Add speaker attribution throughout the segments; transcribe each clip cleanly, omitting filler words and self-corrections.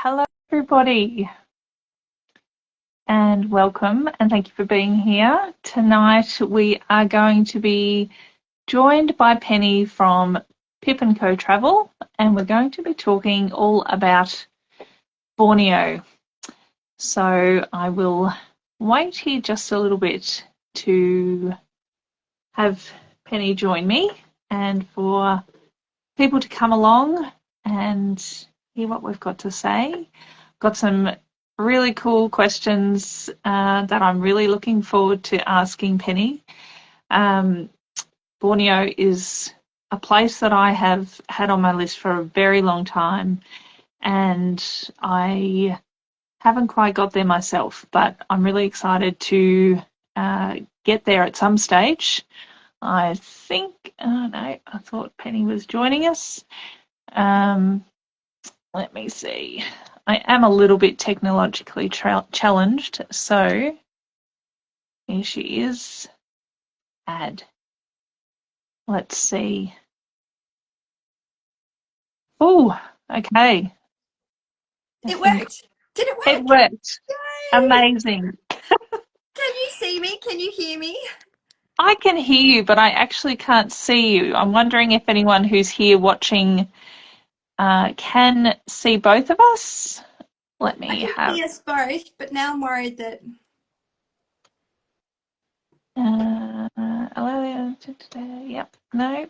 Speaker 1: Hello, everybody, and welcome, and thank you for being here. Tonight we are going to be joined by Penny from Pip Co Travel, and we're going to be talking all about Borneo. So I will wait here just a little bit to have Penny join me and for people to come along and hear what we've got to say. Got some really cool questions that I'm really looking forward to asking Penny. Borneo is a place that I have had on my list for a very long time, and I haven't quite got there myself, but I'm really excited to get there at some stage. I think, no, I thought Penny was joining us. Let me see. I am a little bit technologically challenged, so here she is. Add. Let's see. Oh, okay.
Speaker 2: It worked. Did it work?
Speaker 1: It worked.
Speaker 2: Yay!
Speaker 1: Amazing.
Speaker 2: Can you see me? Can you hear me?
Speaker 1: I can hear you, but I actually can't see you. I'm wondering if anyone who's here watching can see both of us. Let me
Speaker 2: I can see us both, but now I'm worried that...
Speaker 1: Yep, no.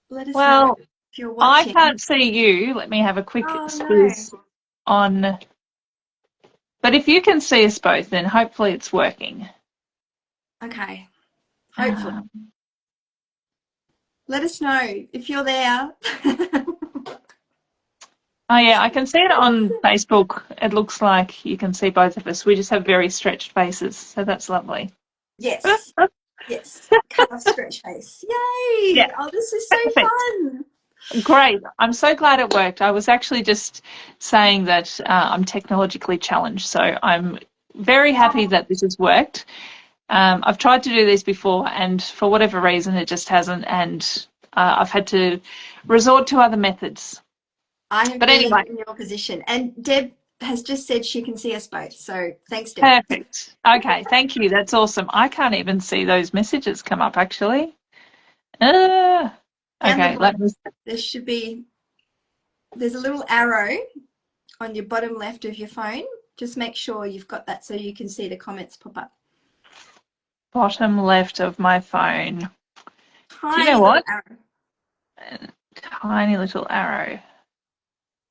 Speaker 2: Let us know if you're watching.
Speaker 1: I can't see you. Let me have a quick squeeze on. But if you can see us both, then hopefully it's working.
Speaker 2: Okay. Hopefully. Let us know if you're there.
Speaker 1: Oh, yeah, I can see it on Facebook. It looks like you can see both of us. We just have very stretched faces, so that's lovely.
Speaker 2: Yes. Yes. Calf stretch face. Yay!
Speaker 1: Yeah.
Speaker 2: Oh, this is so fun.
Speaker 1: Great. I'm so glad it worked. I was actually just saying that I'm technologically challenged, so I'm very happy that this has worked. I've tried to do this before, and for whatever reason, it just hasn't, and I've had to resort to other methods.
Speaker 2: I have been in your position, and Deb has just said she can see us both, so thanks, Deb.
Speaker 1: Perfect. Okay, thank you. That's awesome. I can't even see those messages come up, actually. Okay,
Speaker 2: there should be, there's a little arrow on your bottom left of your phone. Just make sure you've got that so you can see the comments pop up.
Speaker 1: Bottom left of my phone.
Speaker 2: Tiny
Speaker 1: Do you know what?
Speaker 2: Arrow.
Speaker 1: Tiny little arrow.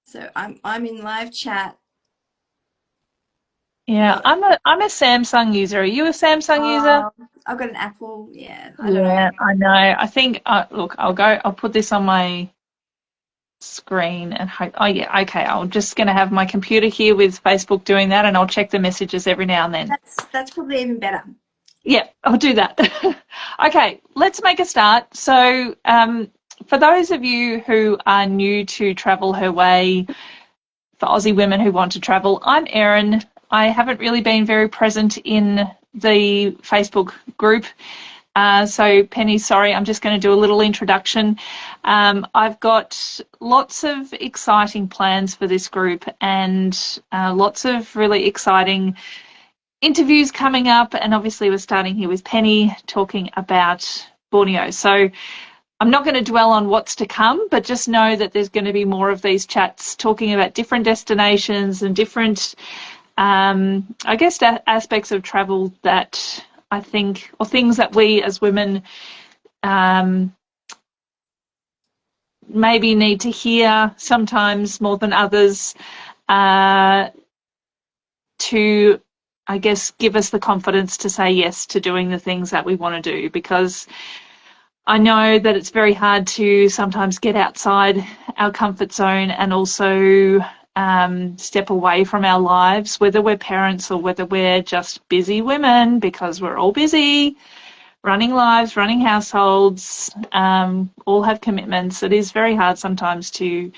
Speaker 2: So I'm in live chat.
Speaker 1: Yeah, I'm a Samsung user. Are you a Samsung user?
Speaker 2: I've got an Apple. Yeah,
Speaker 1: I know. I think look, I'll put this on my screen and hope. Oh yeah, okay. I'm just going to have my computer here with Facebook doing that, and I'll check the messages every now and then.
Speaker 2: That's probably even better.
Speaker 1: Yeah, I'll do that. Okay, let's make a start. So, for those of you who are new to Travel Her Way, for Aussie women who want to travel, I'm Erin. I haven't really been very present in the Facebook group. So Penny, sorry, I'm just going to do a little introduction. I've got lots of exciting plans for this group and lots of really exciting interviews coming up. And obviously we're starting here with Penny talking about Borneo. So I'm not going to dwell on what's to come, but just know that there's going to be more of these chats talking about different destinations and different I guess aspects of travel that I think, or things that we as women maybe need to hear sometimes more than others to, I guess, give us the confidence to say yes to doing the things that we want to do, because I know that it's very hard to sometimes get outside our comfort zone and also step away from our lives, whether we're parents or whether we're just busy women, because we're all busy, running lives, running households, all have commitments. It is very hard sometimes to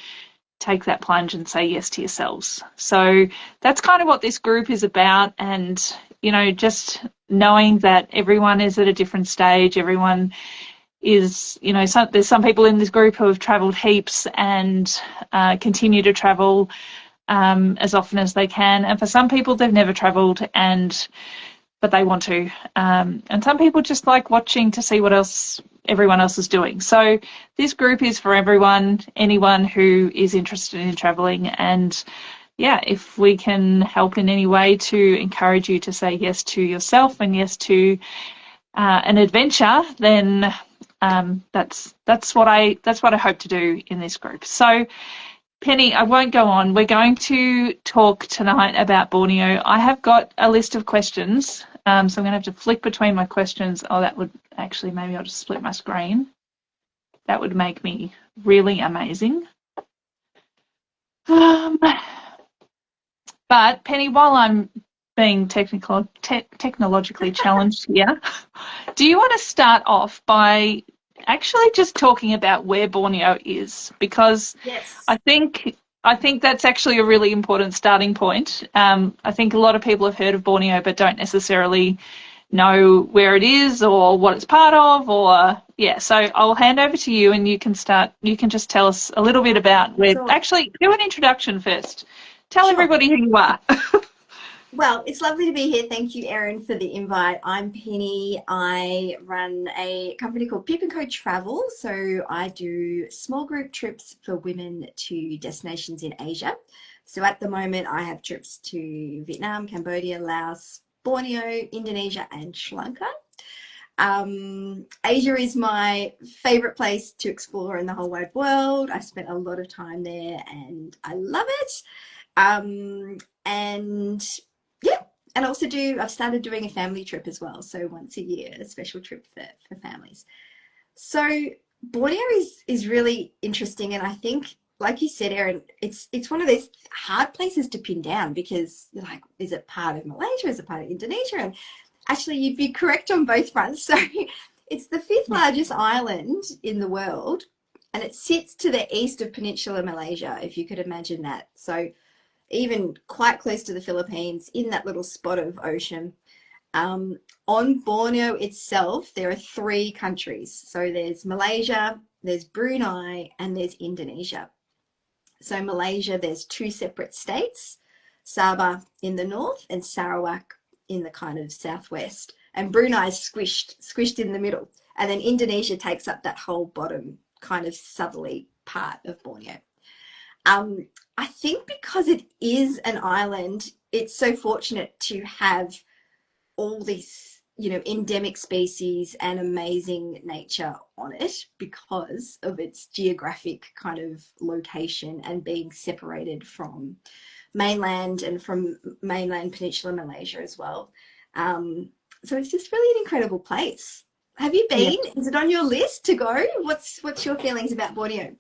Speaker 1: take that plunge and say yes to yourselves. So that's kind of what this group is about. And, you know, just knowing that everyone is at a different stage, everyone is, you know, there's some people in this group who have travelled heaps and continue to travel. as often as they can. And for some people, they've never travelled but they want to. And some people just like watching to see what else everyone else is doing. So this group is for everyone, anyone who is interested in travelling. And yeah, if we can help in any way to encourage you to say yes to yourself and yes to an adventure, then that's what I hope to do in this group. So Penny, I won't go on. We're going to talk tonight about Borneo. I have got a list of questions, so I'm going to have to flick between my questions. Oh, that would actually, maybe I'll just split my screen. That would make me really amazing. But Penny, while I'm being technologically challenged here, do you want to start off by actually just talking about where Borneo is? Because
Speaker 2: Yes.
Speaker 1: I think that's actually a really important starting point. I think a lot of people have heard of Borneo but don't necessarily know where it is or what it's part of, or yeah. So I'll hand over to you, and you can start. You can just tell us a little bit about where.
Speaker 2: Sure.
Speaker 1: Actually, do an introduction first. Tell
Speaker 2: Sure.
Speaker 1: everybody who you are.
Speaker 2: Well, it's lovely to be here. Thank you, Erin, for the invite. I'm Penny. I run a company called Pip Co Travel. So I do small group trips for women to destinations in Asia. So at the moment, I have trips to Vietnam, Cambodia, Laos, Borneo, Indonesia, and Sri Lanka. Asia is my favorite place to explore in the whole wide world. I spent a lot of time there and I love it. And yeah, and also I've started doing a family trip as well. So once a year, a special trip for families. So Borneo is really interesting. And I think, like you said, Erin, it's one of those hard places to pin down because you're like, is it part of Malaysia? Is it part of Indonesia? And actually, you'd be correct on both fronts. So it's the fifth largest island in the world. And it sits to the east of Peninsular Malaysia, if you could imagine that. So even quite close to the Philippines, in that little spot of ocean. On Borneo itself, there are 3 countries. So there's Malaysia, there's Brunei, and there's Indonesia. So Malaysia, there's 2 separate states, Sabah in the north and Sarawak in the kind of southwest. And Brunei is squished in the middle. And then Indonesia takes up that whole bottom kind of southerly part of Borneo. I think because it is an island, it's so fortunate to have all these, endemic species and amazing nature on it because of its geographic kind of location and being separated from mainland and from mainland Peninsular Malaysia as well. So it's just really an incredible place. Have you been?
Speaker 1: Yeah.
Speaker 2: Is it on your list to go? What's your feelings about Borneo?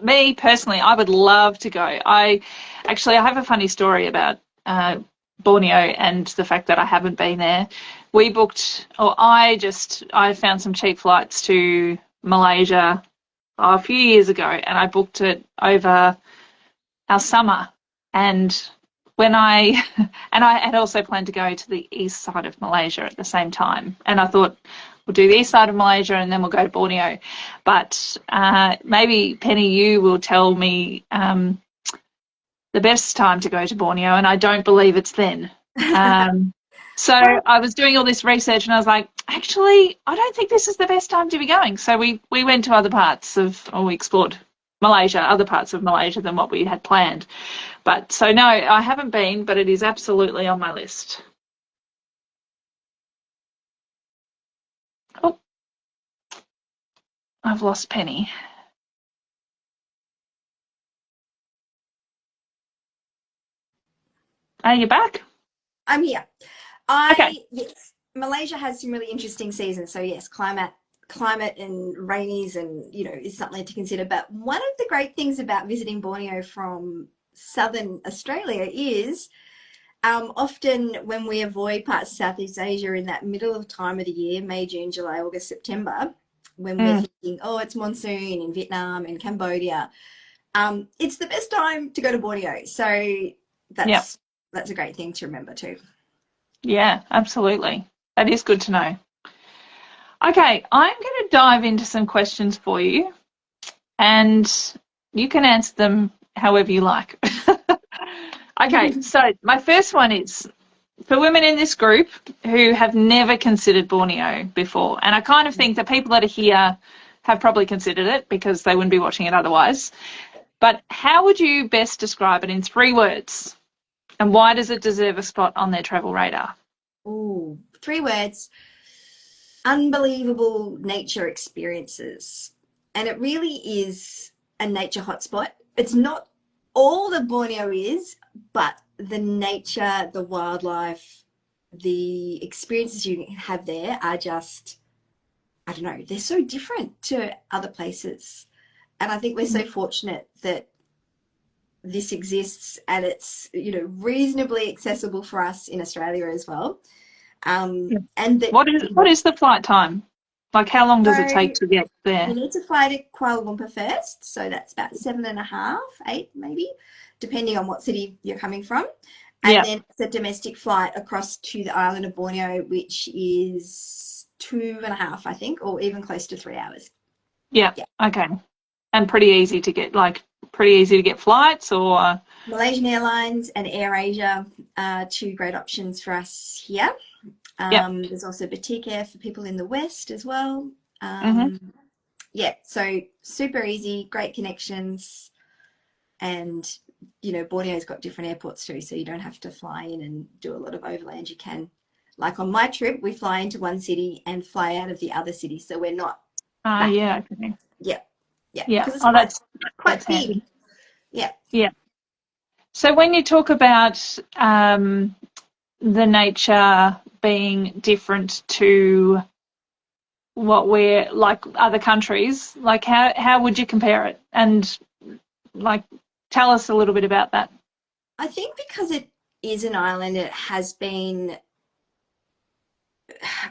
Speaker 1: Me personally, I would love to go. I have a funny story about Borneo and the fact that I haven't been there. I found some cheap flights to Malaysia a few years ago, and I booked it over our summer. And when I and I had also planned to go to the east side of Malaysia at the same time, and I thought we'll do the east side of Malaysia and then we'll go to Borneo. But maybe Penny, you will tell me the best time to go to Borneo, and I don't believe it's then. So I was doing all this research and I was like, actually, I don't think this is the best time to be going. So we went to we explored Malaysia, other parts of Malaysia than what we had planned. But so no, I haven't been, but it is absolutely on my list. Oh, I've lost Penny. Are you back?
Speaker 2: I'm here.
Speaker 1: Okay.
Speaker 2: Yes, Malaysia has some really interesting seasons. So yes, climate and rainies and is something to consider. But one of the great things about visiting Borneo from southern Australia is often when we avoid parts of Southeast Asia in that middle of time of the year, May, June, July, August, September, when we're thinking, oh, it's monsoon in Vietnam and Cambodia, it's the best time to go to Borneo. So that's a great thing to remember too.
Speaker 1: Yeah, absolutely. That is good to know. Okay, I'm going to dive into some questions for you, and you can answer them however you like. Okay, so my first one is for women in this group who have never considered Borneo before. And I kind of think that people that are here have probably considered it because they wouldn't be watching it otherwise. But how would you best describe it in 3 words? And why does it deserve a spot on their travel radar?
Speaker 2: Ooh, 3 words. Unbelievable nature experiences. And it really is a nature hotspot. It's not all that Borneo is, but the nature, the wildlife, the experiences you have there are just, I don't know, they're so different to other places. And I think we're so fortunate that this exists and it's, reasonably accessible for us in Australia as well.
Speaker 1: Yeah.
Speaker 2: And that,
Speaker 1: What is the flight time? Like how long does it
Speaker 2: so
Speaker 1: take to get
Speaker 2: you
Speaker 1: there?
Speaker 2: need to fly to Kuala Lumpur first. So that's about 7.5, 8 maybe, depending on what city you're coming from. And
Speaker 1: Yeah,
Speaker 2: then it's a domestic flight across to the island of Borneo, which is 2.5, I think, or even close to 3 hours.
Speaker 1: yeah,
Speaker 2: Yeah.
Speaker 1: okay. And pretty easy to get flights or
Speaker 2: Malaysian Airlines and AirAsia are two great options for us here.
Speaker 1: yeah.
Speaker 2: There's also Boutique Air for people in the West as well.
Speaker 1: Mm-hmm.
Speaker 2: Yeah, so super easy, great connections, and Borneo's got different airports too, so you don't have to fly in and do a lot of overland. You can, like on my trip, we fly into one city and fly out of the other city, so we're not back.
Speaker 1: Yeah, okay.
Speaker 2: Yeah, yeah,
Speaker 1: Yeah.
Speaker 2: because it's
Speaker 1: Oh,
Speaker 2: quite
Speaker 1: that's
Speaker 2: quite big.
Speaker 1: handy.
Speaker 2: Yeah.
Speaker 1: Yeah. So when you talk about the nature being different to what we're like other countries, like how would you compare it? And like tell us a little bit about that.
Speaker 2: I think because it is an island, it has been,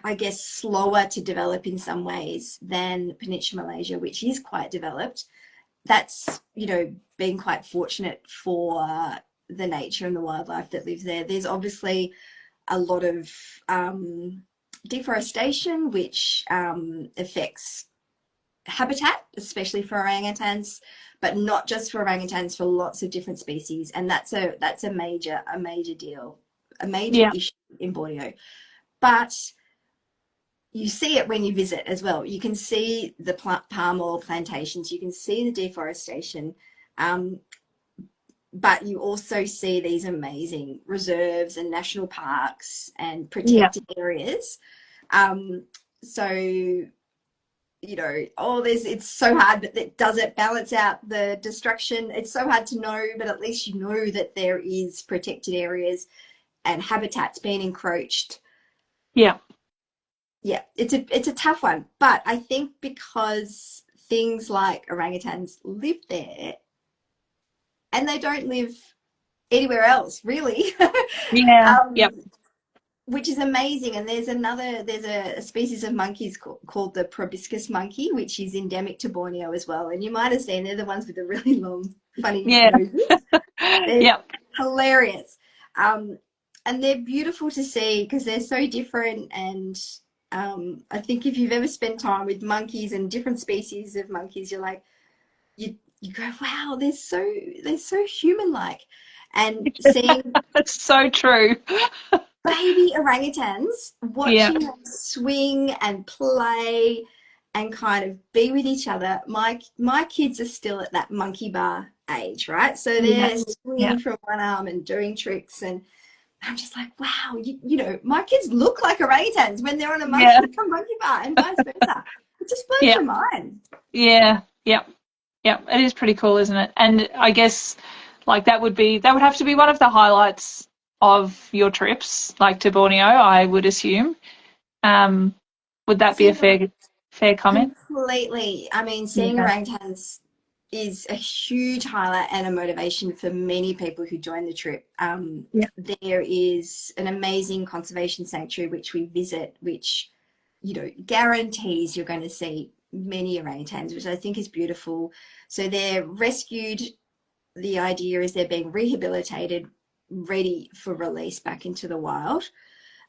Speaker 2: I guess, slower to develop in some ways than Peninsula Malaysia, which is quite developed. That's, being quite fortunate for the nature and the wildlife that lives there. There's obviously a lot of deforestation, which affects habitat, especially for orangutans, but not just for orangutans, for lots of different species. And that's a major deal, a major
Speaker 1: Yeah.
Speaker 2: issue in Borneo. But you see it when you visit as well. You can see the palm oil plantations, you can see the deforestation, um, but you also see these amazing reserves and national parks and
Speaker 1: Yeah.
Speaker 2: protected areas. Um, so, it's so hard, but does it balance out the destruction? It's so hard to know, but at least you know that there is protected areas and habitats being encroached.
Speaker 1: Yeah.
Speaker 2: Yeah, it's a tough one, but I think because things like orangutans live there and they don't live anywhere else really,
Speaker 1: Yeah. Yep.
Speaker 2: um, which is amazing. And there's a species of monkeys called the proboscis monkey, which is endemic to Borneo as well. And you might have seen they're the ones with the really long, funny
Speaker 1: Yeah.
Speaker 2: noses. They're
Speaker 1: Yep.
Speaker 2: hilarious. Um, and they're beautiful to see because they're so different. And I think if you've ever spent time with monkeys and different species of monkeys, you're like, you go, wow, they're so human-like. And seeing
Speaker 1: That's so true.
Speaker 2: baby orangutans,
Speaker 1: Yeah.
Speaker 2: watching them swing and play and kind of be with each other. My kids are still at that monkey bar age, right? So
Speaker 1: Yeah.
Speaker 2: they're
Speaker 1: Yeah.
Speaker 2: swinging from one arm and doing tricks, and I'm just like, wow, my kids look like orangutans when they're on a monkey,
Speaker 1: Yeah.
Speaker 2: a monkey bar, and vice versa. It just blows
Speaker 1: Yeah.
Speaker 2: your mind.
Speaker 1: Yeah. Yep. Yep. It is pretty cool, isn't it? And I guess like that would have to be one of the highlights of your trips, like to Borneo, I would assume. Um, would that be a
Speaker 2: Seeing
Speaker 1: fair comment?
Speaker 2: Completely. I mean, seeing
Speaker 1: Yeah.
Speaker 2: orangutans is a huge highlight and a motivation for many people who join the trip.
Speaker 1: Yeah.
Speaker 2: There is an amazing conservation sanctuary which we visit, which, guarantees you're going to see many orangutans, which I think is beautiful. So they're rescued. The idea is they're being rehabilitated, ready for release back into the wild.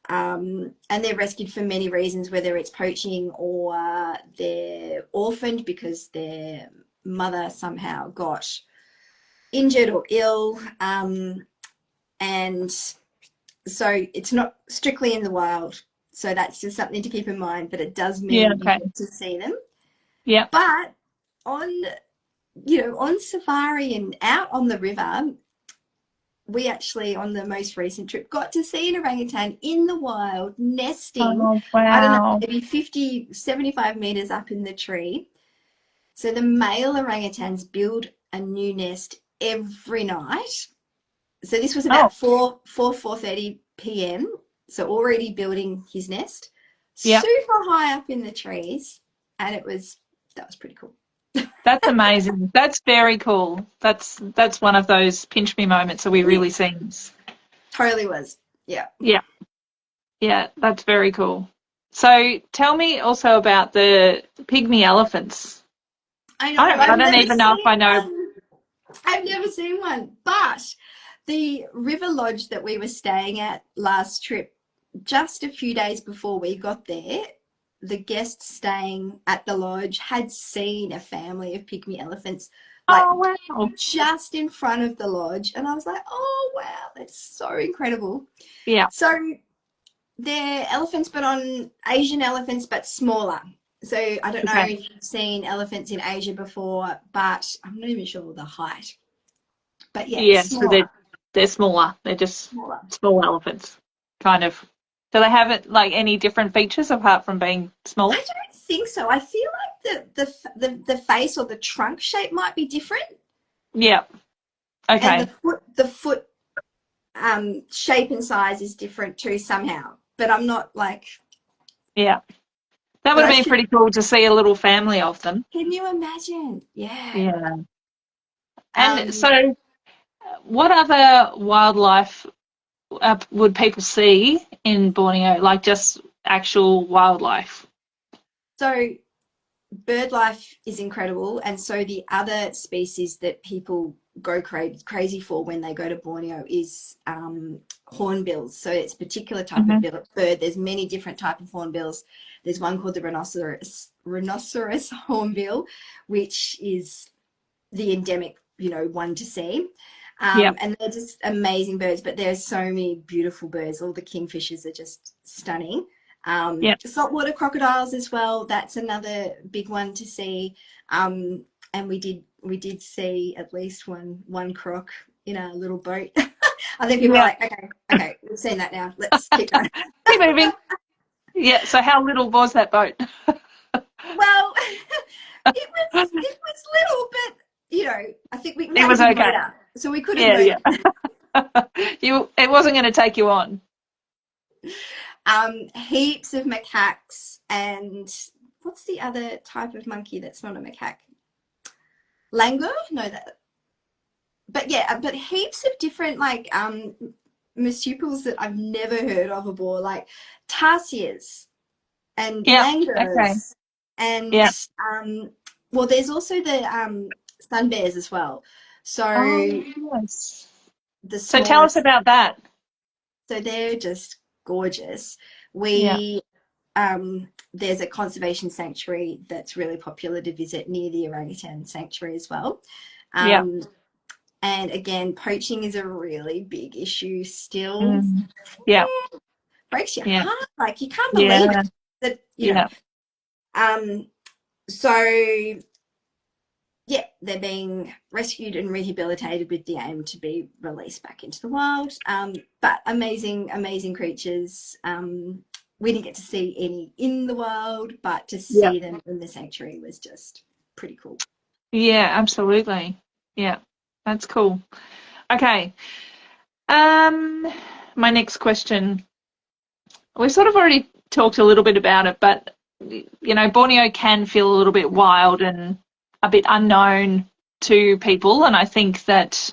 Speaker 2: And they're rescued for many reasons, whether it's poaching or they're orphaned because their mother somehow got injured or ill. and so it's not strictly in the wild. So that's just something to keep in mind, but it does
Speaker 1: Yeah,
Speaker 2: mean you
Speaker 1: okay.
Speaker 2: get to see them.
Speaker 1: Yeah.
Speaker 2: But on, on safari and out on the river, we actually, on the most recent trip, got to see an orangutan in the wild nesting,
Speaker 1: Oh,
Speaker 2: I don't know,
Speaker 1: wow.
Speaker 2: maybe 50, 75 meters up in the tree. So the male orangutans build a new nest every night. So this was
Speaker 1: Oh,
Speaker 2: about 4:30 p.m. So already building his nest,
Speaker 1: yeah.
Speaker 2: super high up in the trees, and that was pretty cool.
Speaker 1: That's amazing. That's very cool. That's one of those pinch me moments that we really
Speaker 2: It
Speaker 1: see.
Speaker 2: totally was. Yeah.
Speaker 1: Yeah. Yeah, that's very cool. So tell me also about the pygmy elephants.
Speaker 2: I know,
Speaker 1: I
Speaker 2: I've
Speaker 1: don't
Speaker 2: never
Speaker 1: even know if
Speaker 2: seen
Speaker 1: I know.
Speaker 2: one. I've never seen one, but the river lodge that we were staying at last trip, just a few days before we got there, the guests staying at the lodge had seen a family of pygmy elephants like
Speaker 1: Oh, wow.
Speaker 2: just in front of the lodge. And I was like, oh, wow, that's so incredible.
Speaker 1: Yeah.
Speaker 2: So they're elephants, but on Asian elephants, but smaller. So I don't know
Speaker 1: Okay.
Speaker 2: if you've seen elephants in Asia before, but I'm not even sure the height. But yeah,
Speaker 1: Yeah, so
Speaker 2: smaller,
Speaker 1: they're smaller. They're just
Speaker 2: smaller.
Speaker 1: small elephants, kind of. Do they have it like any different features apart from being
Speaker 2: I
Speaker 1: small?
Speaker 2: don't think so. I feel like the face or the trunk shape might be different,
Speaker 1: Yeah.
Speaker 2: and
Speaker 1: Okay.
Speaker 2: the foot shape and size is different too somehow. But I'm not like,
Speaker 1: Yeah. That
Speaker 2: but
Speaker 1: would have
Speaker 2: I
Speaker 1: been
Speaker 2: should.
Speaker 1: pretty cool to see a little family of them.
Speaker 2: Can you imagine? Yeah.
Speaker 1: Yeah. And
Speaker 2: Um,
Speaker 1: so, what other wildlife would people see in Borneo? Like just actual wildlife?
Speaker 2: so bird life is incredible, and so the other species that people go crazy for when they go to Borneo is hornbills. So it's a particular type of
Speaker 1: Hmm.
Speaker 2: bird. There's many different type of hornbills. There's one called the rhinoceros hornbill, which is the endemic, one to see.
Speaker 1: Yeah.
Speaker 2: And they're just amazing birds, but there's so many beautiful birds. All the kingfishers are just stunning.
Speaker 1: Yeah.
Speaker 2: Saltwater crocodiles as well. That's another big one to see. And we did see at least one croc in a little boat. I think people were
Speaker 1: Yeah.
Speaker 2: like, okay, we've seen that now. Let's keep going.
Speaker 1: Keep moving. Yeah. So, how little was that boat?
Speaker 2: Well, it was little, but I think we
Speaker 1: It
Speaker 2: had a
Speaker 1: was
Speaker 2: big
Speaker 1: okay.
Speaker 2: motor, so we could have
Speaker 1: Yeah.
Speaker 2: moved.
Speaker 1: Yeah. It wasn't going to take you on.
Speaker 2: Heaps of macaques, and what's the other type of monkey that's not a macaque? Langur? No, that. But yeah, but heaps of different like marsupials that I've never heard of before, like tarsiers and
Speaker 1: Yeah. Okay.
Speaker 2: langurs, and
Speaker 1: Yeah.
Speaker 2: well, there's also the sun bears as well.
Speaker 1: Oh,
Speaker 2: So
Speaker 1: yes.
Speaker 2: the
Speaker 1: So tell us
Speaker 2: smallest,
Speaker 1: about that.
Speaker 2: so they're just gorgeous.
Speaker 1: Yeah.
Speaker 2: We there's a conservation sanctuary that's really popular to visit near the orangutan sanctuary as well.
Speaker 1: Yeah.
Speaker 2: Um, and again, poaching is a really big issue still.
Speaker 1: Mm. Yeah.
Speaker 2: Breaks your
Speaker 1: Yeah.
Speaker 2: heart. Like you can't believe
Speaker 1: Yeah.
Speaker 2: it. That
Speaker 1: Yeah.
Speaker 2: so yeah, they're being rescued and rehabilitated with the aim to be released back into the wild. But amazing, amazing creatures. We didn't get to see any in the wild, but to
Speaker 1: Yeah.
Speaker 2: see them in the sanctuary was just pretty cool.
Speaker 1: Yeah. Absolutely. Yeah. That's cool. Okay. My next question. We sort of already talked a little bit about it, but Borneo can feel a little bit wild and a bit unknown to people, and I think that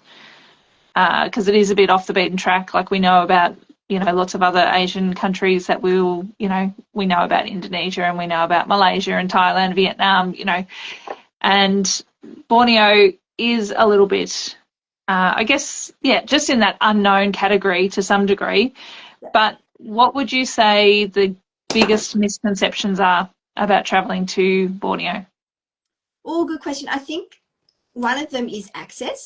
Speaker 1: because it is a bit off the beaten track, like we know about lots of other Asian countries that we know about Indonesia and we know about Malaysia and Thailand, Vietnam, and Borneo is a little bit, I guess, yeah, just in that unknown category to some degree.
Speaker 2: Yeah.
Speaker 1: But what would you say the biggest misconceptions are about traveling to Borneo?
Speaker 2: Oh, good question. I think one of them is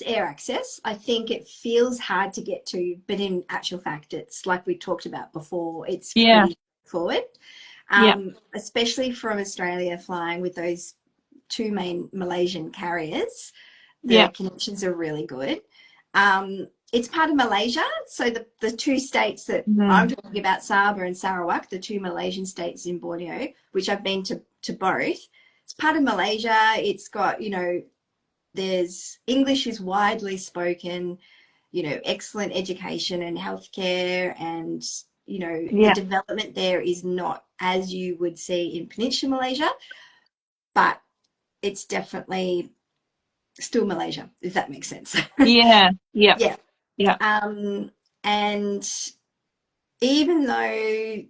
Speaker 2: air access. I think it feels hard to get to, but in actual fact, it's like we talked about before, it's
Speaker 1: Yeah.
Speaker 2: pretty forward.
Speaker 1: Yeah.
Speaker 2: Especially from Australia flying with those two main Malaysian carriers, the
Speaker 1: Yeah.
Speaker 2: connections are really good. It's part of Malaysia, so the two states that I'm
Speaker 1: Mm.
Speaker 2: talking about, Sabah and Sarawak, the two Malaysian states in Borneo, which I've been to both. It's part of Malaysia. It's got, there's English is widely spoken, excellent education and healthcare, and the
Speaker 1: Yeah.
Speaker 2: development there is not as you would see in Peninsular Malaysia, but it's definitely still Malaysia, if that makes sense.
Speaker 1: Yeah. Yeah.
Speaker 2: Yeah.
Speaker 1: Yeah.
Speaker 2: And even though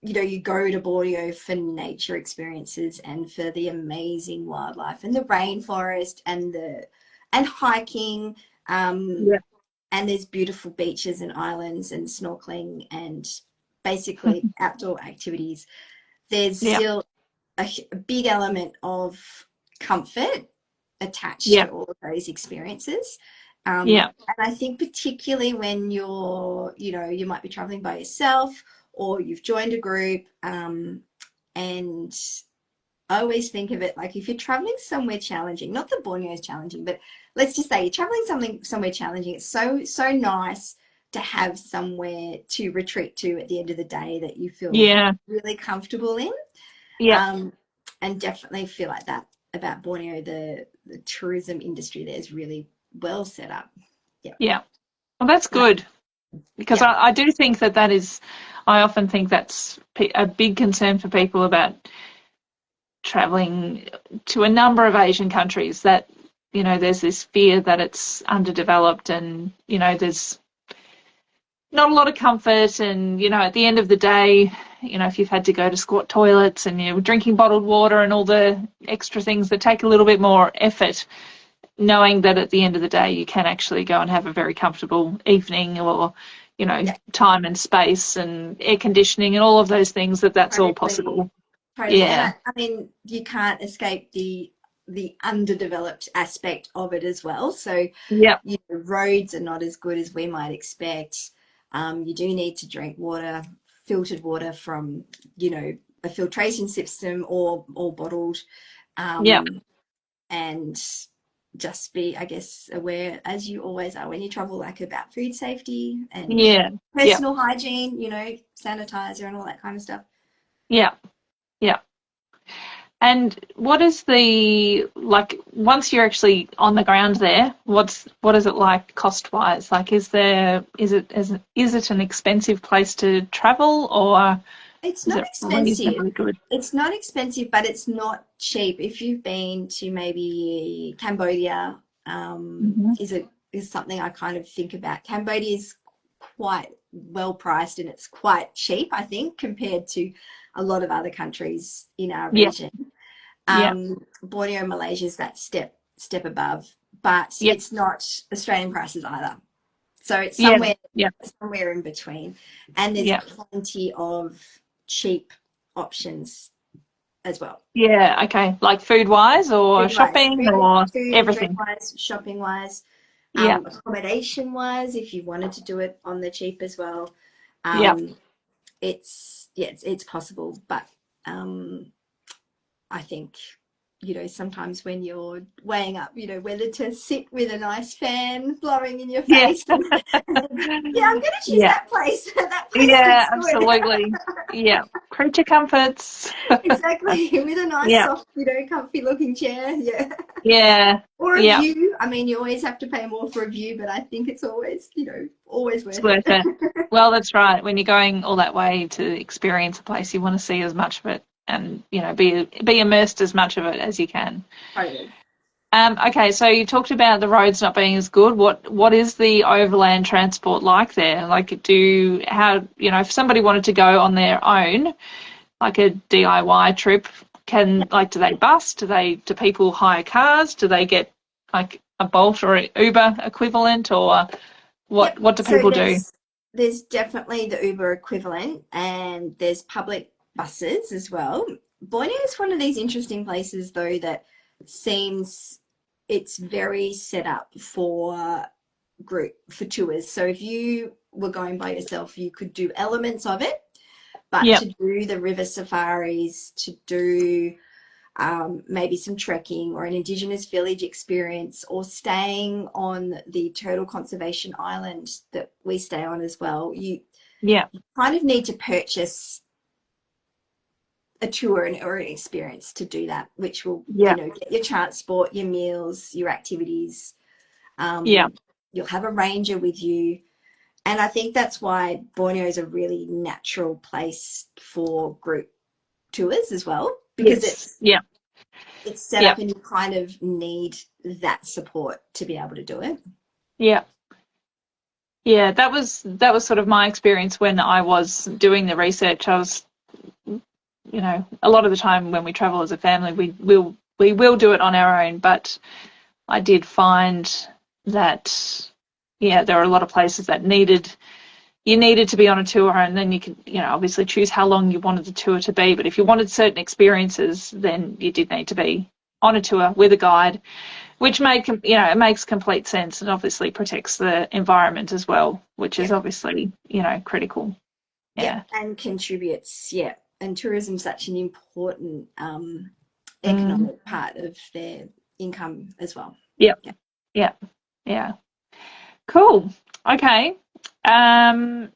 Speaker 2: you go to Borneo for nature experiences and for the amazing wildlife and the rainforest and hiking,
Speaker 1: Yeah.
Speaker 2: and there's beautiful beaches and islands and snorkeling and basically outdoor activities. There's
Speaker 1: Yeah.
Speaker 2: still a big element of comfort attached
Speaker 1: Yeah.
Speaker 2: to all of those experiences.
Speaker 1: Yeah.
Speaker 2: And I think particularly when you might be traveling by yourself or you've joined a group, and I always think of it like if you're traveling somewhere challenging, not that Borneo is challenging, but let's just say you're traveling somewhere challenging. It's so nice to have somewhere to retreat to at the end of the day that you feel
Speaker 1: Yeah.
Speaker 2: really comfortable in.
Speaker 1: Yeah.
Speaker 2: Um, and definitely feel like that about Borneo. The tourism industry there is really well set up. Yeah.
Speaker 1: Yeah. Well, that's good because
Speaker 2: Yeah.
Speaker 1: I do think that is, I often think that's a big concern for people about traveling to a number of Asian countries that, there's this fear that it's underdeveloped and, there's not a lot of comfort. And, at the end of the day, if you've had to go to squat toilets and you're drinking bottled water and all the extra things that take a little bit more effort, knowing that at the end of the day you can actually go and have a very comfortable evening or,
Speaker 2: Yeah.
Speaker 1: time and space and air conditioning and all of those things, that's all
Speaker 2: Totally.
Speaker 1: possible.
Speaker 2: Totally. And
Speaker 1: Yeah.
Speaker 2: I mean, you can't escape the underdeveloped aspect of it as well. So,
Speaker 1: Yeah.
Speaker 2: roads are not as good as we might expect. You do need to drink water, filtered water from, a filtration system or bottled.
Speaker 1: Yeah.
Speaker 2: And just be, I guess, aware, as you always are when you travel, like about food safety and
Speaker 1: Yeah. Yeah.
Speaker 2: personal hygiene, sanitizer and all that kind of stuff.
Speaker 1: Yeah. Yeah. And what is the, like, once you're actually on the ground there, what is it like cost wise? Like, is it an expensive place to travel, or
Speaker 2: It's
Speaker 1: is
Speaker 2: not
Speaker 1: it
Speaker 2: expensive.
Speaker 1: reasonably good?
Speaker 2: It's not expensive, but it's not cheap. If you've been to maybe Cambodia,
Speaker 1: Hmm.
Speaker 2: is something I kind of think about. Cambodia is quite well priced and it's quite cheap, I think, compared to a lot of other countries in our
Speaker 1: Yeah.
Speaker 2: region.
Speaker 1: Yeah.
Speaker 2: Borneo, Malaysia is that step above, but
Speaker 1: Yeah.
Speaker 2: it's not Australian prices either. So it's
Speaker 1: Yeah. Yeah.
Speaker 2: somewhere in between, and there's
Speaker 1: Yeah.
Speaker 2: plenty of cheap options as well.
Speaker 1: Yeah. Okay. Like food wise or
Speaker 2: Food wise,
Speaker 1: shopping or
Speaker 2: food and drink
Speaker 1: everything?
Speaker 2: wise, shopping wise,
Speaker 1: Yeah.
Speaker 2: accommodation wise, if you wanted to do it on the cheap as well.
Speaker 1: Yeah.
Speaker 2: Um, it's possible, but um, I think, sometimes when you're weighing up, whether to sit with a nice fan blowing in your
Speaker 1: Yeah.
Speaker 2: face and yeah, I'm going to choose
Speaker 1: Yeah.
Speaker 2: that place. That place
Speaker 1: Yeah.
Speaker 2: looks good.
Speaker 1: Absolutely. Yeah. Creature comforts.
Speaker 2: Exactly. With a nice,
Speaker 1: Yeah.
Speaker 2: soft, comfy looking chair. Yeah.
Speaker 1: Yeah.
Speaker 2: Or a
Speaker 1: Yeah.
Speaker 2: view. I mean, you always have to pay more for a view, but I think it's always, always
Speaker 1: It's
Speaker 2: worth it.
Speaker 1: worth it. Well, that's right. When you're going all that way to experience a place, you want to see as much of it and, be immersed as much of it as you can.
Speaker 2: Totally.
Speaker 1: Okay, so you talked about the roads not being as good. What is the overland transport like there? Like, if somebody wanted to go on their own, like a DIY trip, do they bus? Do people hire cars? Do they get like a Bolt or a Uber equivalent, or
Speaker 2: Yep.
Speaker 1: what do
Speaker 2: So
Speaker 1: people do?
Speaker 2: there's definitely the Uber equivalent, and there's public buses as well. Borneo is one of these interesting places, though, that seems it's very set up for tours. So if you were going by yourself, you could do elements of it, but
Speaker 1: Yep.
Speaker 2: to do the river safaris, to do maybe some trekking or an Indigenous village experience, or staying on the turtle conservation island that we stay on as well, you
Speaker 1: Yeah.
Speaker 2: kind of need to purchase a tour or an experience to do that, which will,
Speaker 1: Yeah.
Speaker 2: get your transport, your meals, your activities.
Speaker 1: Yeah.
Speaker 2: You'll have a ranger with you. And I think that's why Borneo is a really natural place for group tours as well, because
Speaker 1: Yes. Yeah.
Speaker 2: it's set
Speaker 1: Yeah.
Speaker 2: up and you kind of need that support to be able to do it.
Speaker 1: Yeah. Yeah. That was sort of my experience when I was doing the research. I was, a lot of the time when we travel as a family, we will do it on our own, but I did find that, yeah, there are a lot of places that you needed to be on a tour, and then you could, obviously choose how long you wanted the tour to be. But if you wanted certain experiences, then you did need to be on a tour with a guide, which it makes complete sense, and obviously protects the environment as well, which is
Speaker 2: Yep.
Speaker 1: obviously, critical.
Speaker 2: Yep.
Speaker 1: Yeah.
Speaker 2: And contributes. Yeah. And tourism is such an important
Speaker 1: Mm.
Speaker 2: economic part of their income as well.
Speaker 1: Yep.
Speaker 2: Yeah.
Speaker 1: Yeah. Yeah. Cool. Okay. Um,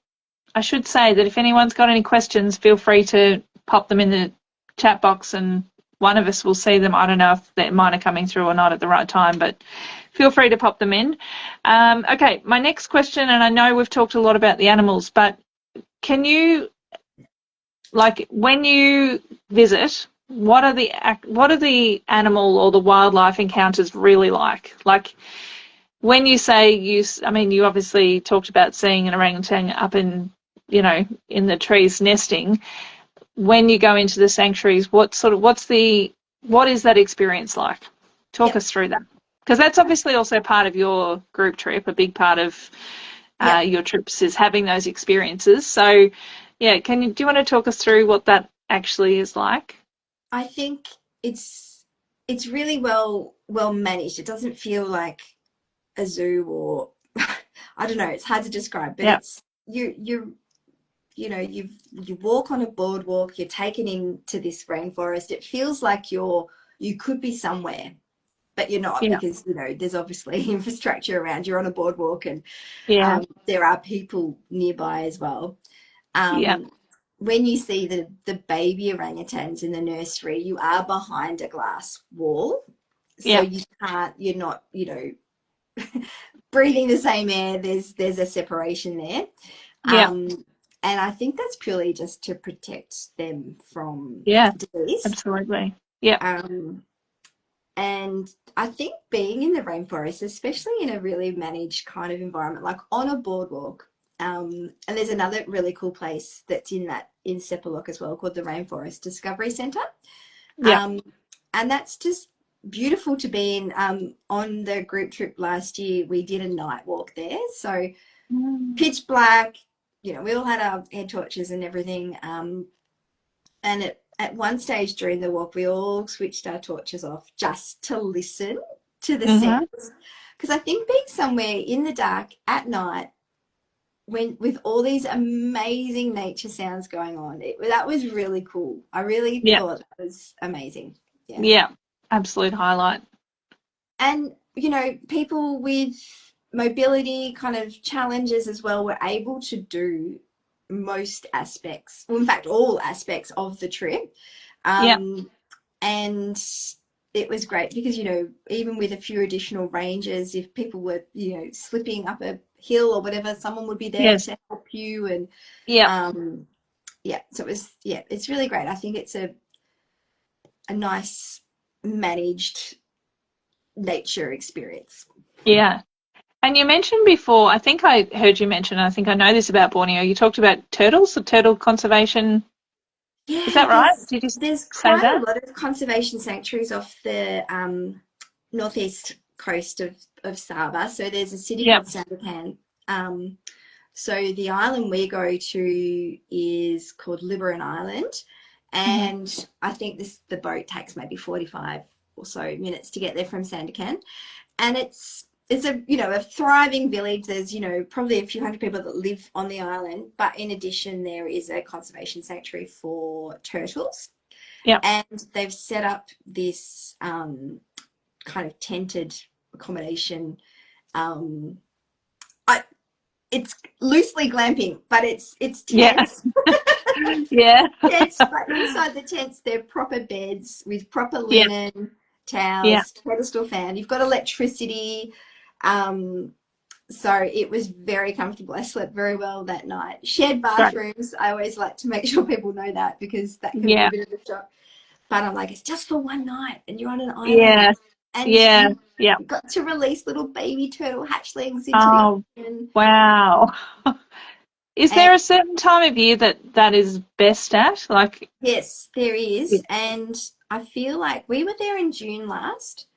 Speaker 1: I should say that if anyone's got any questions, feel free to pop them in the chat box and one of us will see them. I don't know if mine are coming through or not at the right time, but feel free to pop them in. Okay, my next question, and I know we've talked a lot about the animals, but can you, like, when you visit, what are the animal or the wildlife encounters really like? Like, when you say I mean, you obviously talked about seeing an orangutan up in the trees nesting. When you go into the sanctuaries, what is that experience like? Talk
Speaker 2: Yep.
Speaker 1: us through that. Because that's obviously also part of your group trip. A big part of
Speaker 2: Yep.
Speaker 1: your trips is having those experiences. So, yeah, do you want to talk us through what that actually is like?
Speaker 2: I think it's really well managed. It doesn't feel like a zoo or I don't know, it's hard to describe, but
Speaker 1: Yeah,
Speaker 2: it's you walk on a boardwalk, you're taken into this rainforest. It feels like you could be somewhere, but you're not,
Speaker 1: yeah,
Speaker 2: because there's obviously infrastructure around. You're on a boardwalk, and
Speaker 1: yeah,
Speaker 2: there are people nearby as well.
Speaker 1: yeah,
Speaker 2: Um, when you see the baby orangutans in the nursery, you are behind a glass wall, so
Speaker 1: yeah,
Speaker 2: you're not, breathing the same air. There's a separation there.
Speaker 1: yeah,
Speaker 2: Um, and I think that's purely just to protect them from
Speaker 1: yeah,
Speaker 2: disease.
Speaker 1: absolutely. Yeah,
Speaker 2: Um, and I think being in the rainforest, especially in a really managed kind of environment, like on a boardwalk, and there's another really cool place that's in Sepalok as well, called the Rainforest Discovery Centre.
Speaker 1: yeah.
Speaker 2: Um, and that's just beautiful to be in. On the group trip last year, we did a night walk there. So
Speaker 1: Mm.
Speaker 2: pitch black, we all had our head torches and everything. And at one stage during the walk, we all switched our torches off just to listen to the
Speaker 1: Mm-hmm.
Speaker 2: sounds. Because I think being somewhere in the dark at night, when with all these amazing nature sounds going on, that was really cool. I really
Speaker 1: Yeah,
Speaker 2: thought that was amazing. Yeah.
Speaker 1: yeah, absolute highlight.
Speaker 2: And, people with mobility kind of challenges as well were able to do most aspects, well, in fact, all aspects of the trip.
Speaker 1: Yeah,
Speaker 2: Um, and it was great because, even with a few additional rangers, if people were, slipping up a hill or whatever, someone would be there
Speaker 1: yes,
Speaker 2: to help you. And
Speaker 1: yeah,
Speaker 2: um, yeah, so it's really great. I think it's a nice managed nature experience.
Speaker 1: yeah. And you mentioned before, I think I heard you mention, I think I know this about Borneo, you talked about turtles, the turtle conservation. Is
Speaker 2: Yeah,
Speaker 1: that right?
Speaker 2: there's
Speaker 1: Did you
Speaker 2: there's
Speaker 1: say
Speaker 2: quite a
Speaker 1: that?
Speaker 2: lot of conservation sanctuaries off the northeast coast of Sabah. So there's a city
Speaker 1: Yeah.
Speaker 2: called Sandakan. Um, so the island we go to is called Liberan Island,
Speaker 1: Hmm.
Speaker 2: and I think the boat takes maybe 45. or so minutes to get there from Sandakan. And it's a, you know, a thriving village. There's, you know, probably a few hundred people that live on the island, but in addition there is a conservation sanctuary for turtles,
Speaker 1: Yeah.
Speaker 2: and they've set up this kind of tented accommodation. um I, it's loosely glamping, but it's
Speaker 1: Yeah.
Speaker 2: tents.
Speaker 1: Yeah.
Speaker 2: Tents, but inside the tents they're proper beds with proper
Speaker 1: Yeah.
Speaker 2: linen,
Speaker 1: Yeah.
Speaker 2: towels, pedestal fan. You've got electricity. um So it was very comfortable. I slept very well that night. Shared
Speaker 1: Great.
Speaker 2: bathrooms. I always like to make sure people know that, because that can be a
Speaker 1: Yeah.
Speaker 2: bit of a shock. But I'm like, it's just for one night and you're on an
Speaker 1: Yeah.
Speaker 2: island. And
Speaker 1: Yeah.
Speaker 2: you
Speaker 1: Yeah.
Speaker 2: got to release little baby turtle hatchlings into the
Speaker 1: Oh,
Speaker 2: ocean.
Speaker 1: wow. Is
Speaker 2: And
Speaker 1: there a certain time of year that that is best at? Like,
Speaker 2: yes, there
Speaker 1: yeah.
Speaker 2: is. And I feel like we were there in June last,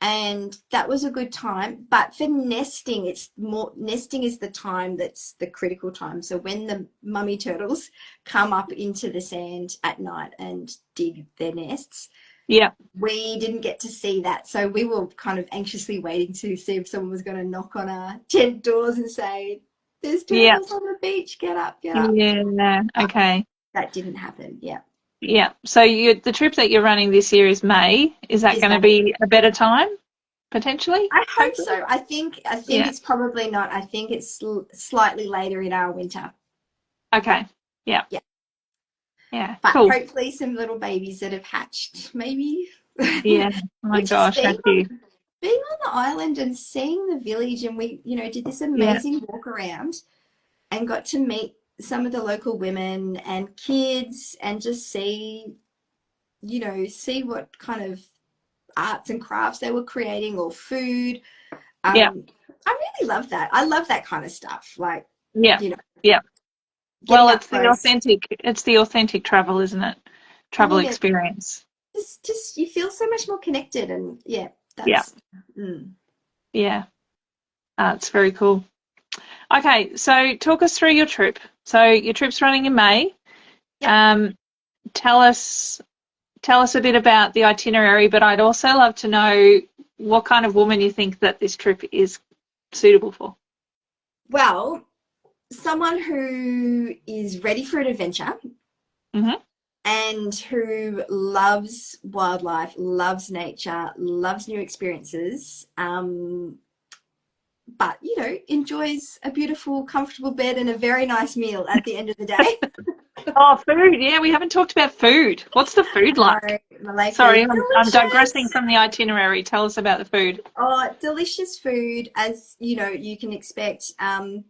Speaker 2: and that was a good time. But for nesting, it's more, nesting is the time that's the critical time. So when the mummy turtles come up into the sand at night and dig their nests,
Speaker 1: Yeah.
Speaker 2: we didn't get to see that. So we were kind of anxiously waiting to see if someone was going to knock on our tent doors and say, there's
Speaker 1: Yeah.
Speaker 2: turtles on the beach, get up, get up.
Speaker 1: Yeah.
Speaker 2: But
Speaker 1: Okay.
Speaker 2: that didn't happen. Yeah.
Speaker 1: Yeah. So the trip that you're running this year is May. Is that
Speaker 2: Is
Speaker 1: going to
Speaker 2: May.
Speaker 1: be a better time potentially?
Speaker 2: I hope
Speaker 1: Hopefully.
Speaker 2: so. I think
Speaker 1: Yeah.
Speaker 2: it's probably not. I think it's slightly later in our winter.
Speaker 1: Okay. Yeah.
Speaker 2: Yeah.
Speaker 1: Yeah.
Speaker 2: But
Speaker 1: Cool.
Speaker 2: hopefully some little babies that have hatched, maybe.
Speaker 1: Yeah. Oh my
Speaker 2: But just
Speaker 1: gosh,
Speaker 2: being
Speaker 1: thank you.
Speaker 2: on the island and seeing the village, and we, you know, did this
Speaker 1: Yeah.
Speaker 2: amazing walk around and got to meet some of the local women and kids and just see, you know, see what kind of arts and crafts they were creating, or food.
Speaker 1: Yeah.
Speaker 2: I really love that. I love that kind of stuff. Like,
Speaker 1: Yeah.
Speaker 2: you know,
Speaker 1: Yeah.
Speaker 2: getting
Speaker 1: Well,
Speaker 2: up close.
Speaker 1: it's the authentic travel, isn't it? Travel
Speaker 2: Yeah,
Speaker 1: experience.
Speaker 2: just you feel so much more connected, and yeah,
Speaker 1: Yeah.
Speaker 2: that's mm.
Speaker 1: Yeah. It's very cool. Okay, so talk us through your trip. So your trip's running in May.
Speaker 2: Yep.
Speaker 1: Um, tell us a bit about the itinerary, but I'd also love to know what kind of woman you think that this trip is suitable for.
Speaker 2: Well, someone who is ready for an adventure
Speaker 1: Hmm.
Speaker 2: and who loves wildlife, loves nature, loves new experiences, but you know, enjoys a beautiful, comfortable bed and a very nice meal at the end of the day.
Speaker 1: Oh, food. Yeah, we haven't talked about food. What's the food
Speaker 2: No,
Speaker 1: like?
Speaker 2: Malay
Speaker 1: Sorry,
Speaker 2: food,
Speaker 1: I'm digressing
Speaker 2: delicious.
Speaker 1: from the itinerary. Tell us about the food.
Speaker 2: Oh, delicious food, as you know, you can expect. The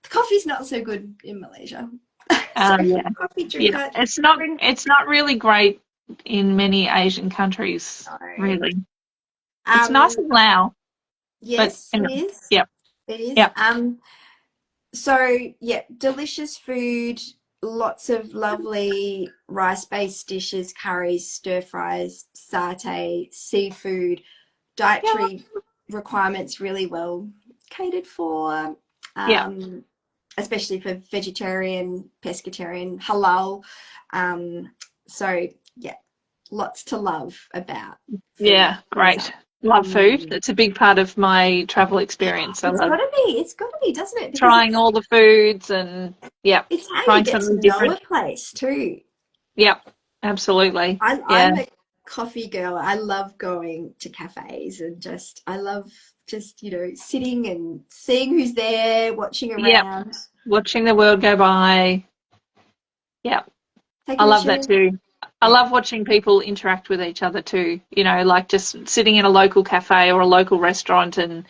Speaker 2: coffee's not so good in Malaysia. So if you're
Speaker 1: Yeah,
Speaker 2: a coffee
Speaker 1: yeah.
Speaker 2: drinker,
Speaker 1: It's not
Speaker 2: bring
Speaker 1: it's not really great in many Asian countries,
Speaker 2: no.
Speaker 1: really. It's nice
Speaker 2: Um,
Speaker 1: in Laos, but
Speaker 2: yes, it
Speaker 1: anyway.
Speaker 2: is.
Speaker 1: Yep,
Speaker 2: It is.
Speaker 1: yep,
Speaker 2: So yeah, delicious food, lots of lovely rice-based dishes, curries, stir fries, satay, seafood,
Speaker 1: yeah,
Speaker 2: dietary requirements really well catered for,
Speaker 1: yeah,
Speaker 2: um, especially for vegetarian, pescatarian, halal. Um, so yeah, lots to love about food
Speaker 1: yeah.
Speaker 2: in South.
Speaker 1: Great. Love food.
Speaker 2: Mm.
Speaker 1: It's a big part of my travel experience. I
Speaker 2: It's
Speaker 1: love
Speaker 2: gotta be, it's gotta be, doesn't it? Because
Speaker 1: trying all the foods and yeah,
Speaker 2: it's how you
Speaker 1: trying
Speaker 2: get to
Speaker 1: something
Speaker 2: know
Speaker 1: different.
Speaker 2: a place too.
Speaker 1: Yep, absolutely. Yeah,
Speaker 2: I'm a coffee girl. I love going to cafes and just I love just, you know, sitting and seeing who's there, watching
Speaker 1: yep.
Speaker 2: around,
Speaker 1: Watching the world go by. Yep. I
Speaker 2: taking
Speaker 1: love that
Speaker 2: pictures.
Speaker 1: too. I
Speaker 2: Yeah.
Speaker 1: love watching people interact with each other too, like just sitting in a local cafe or a local restaurant and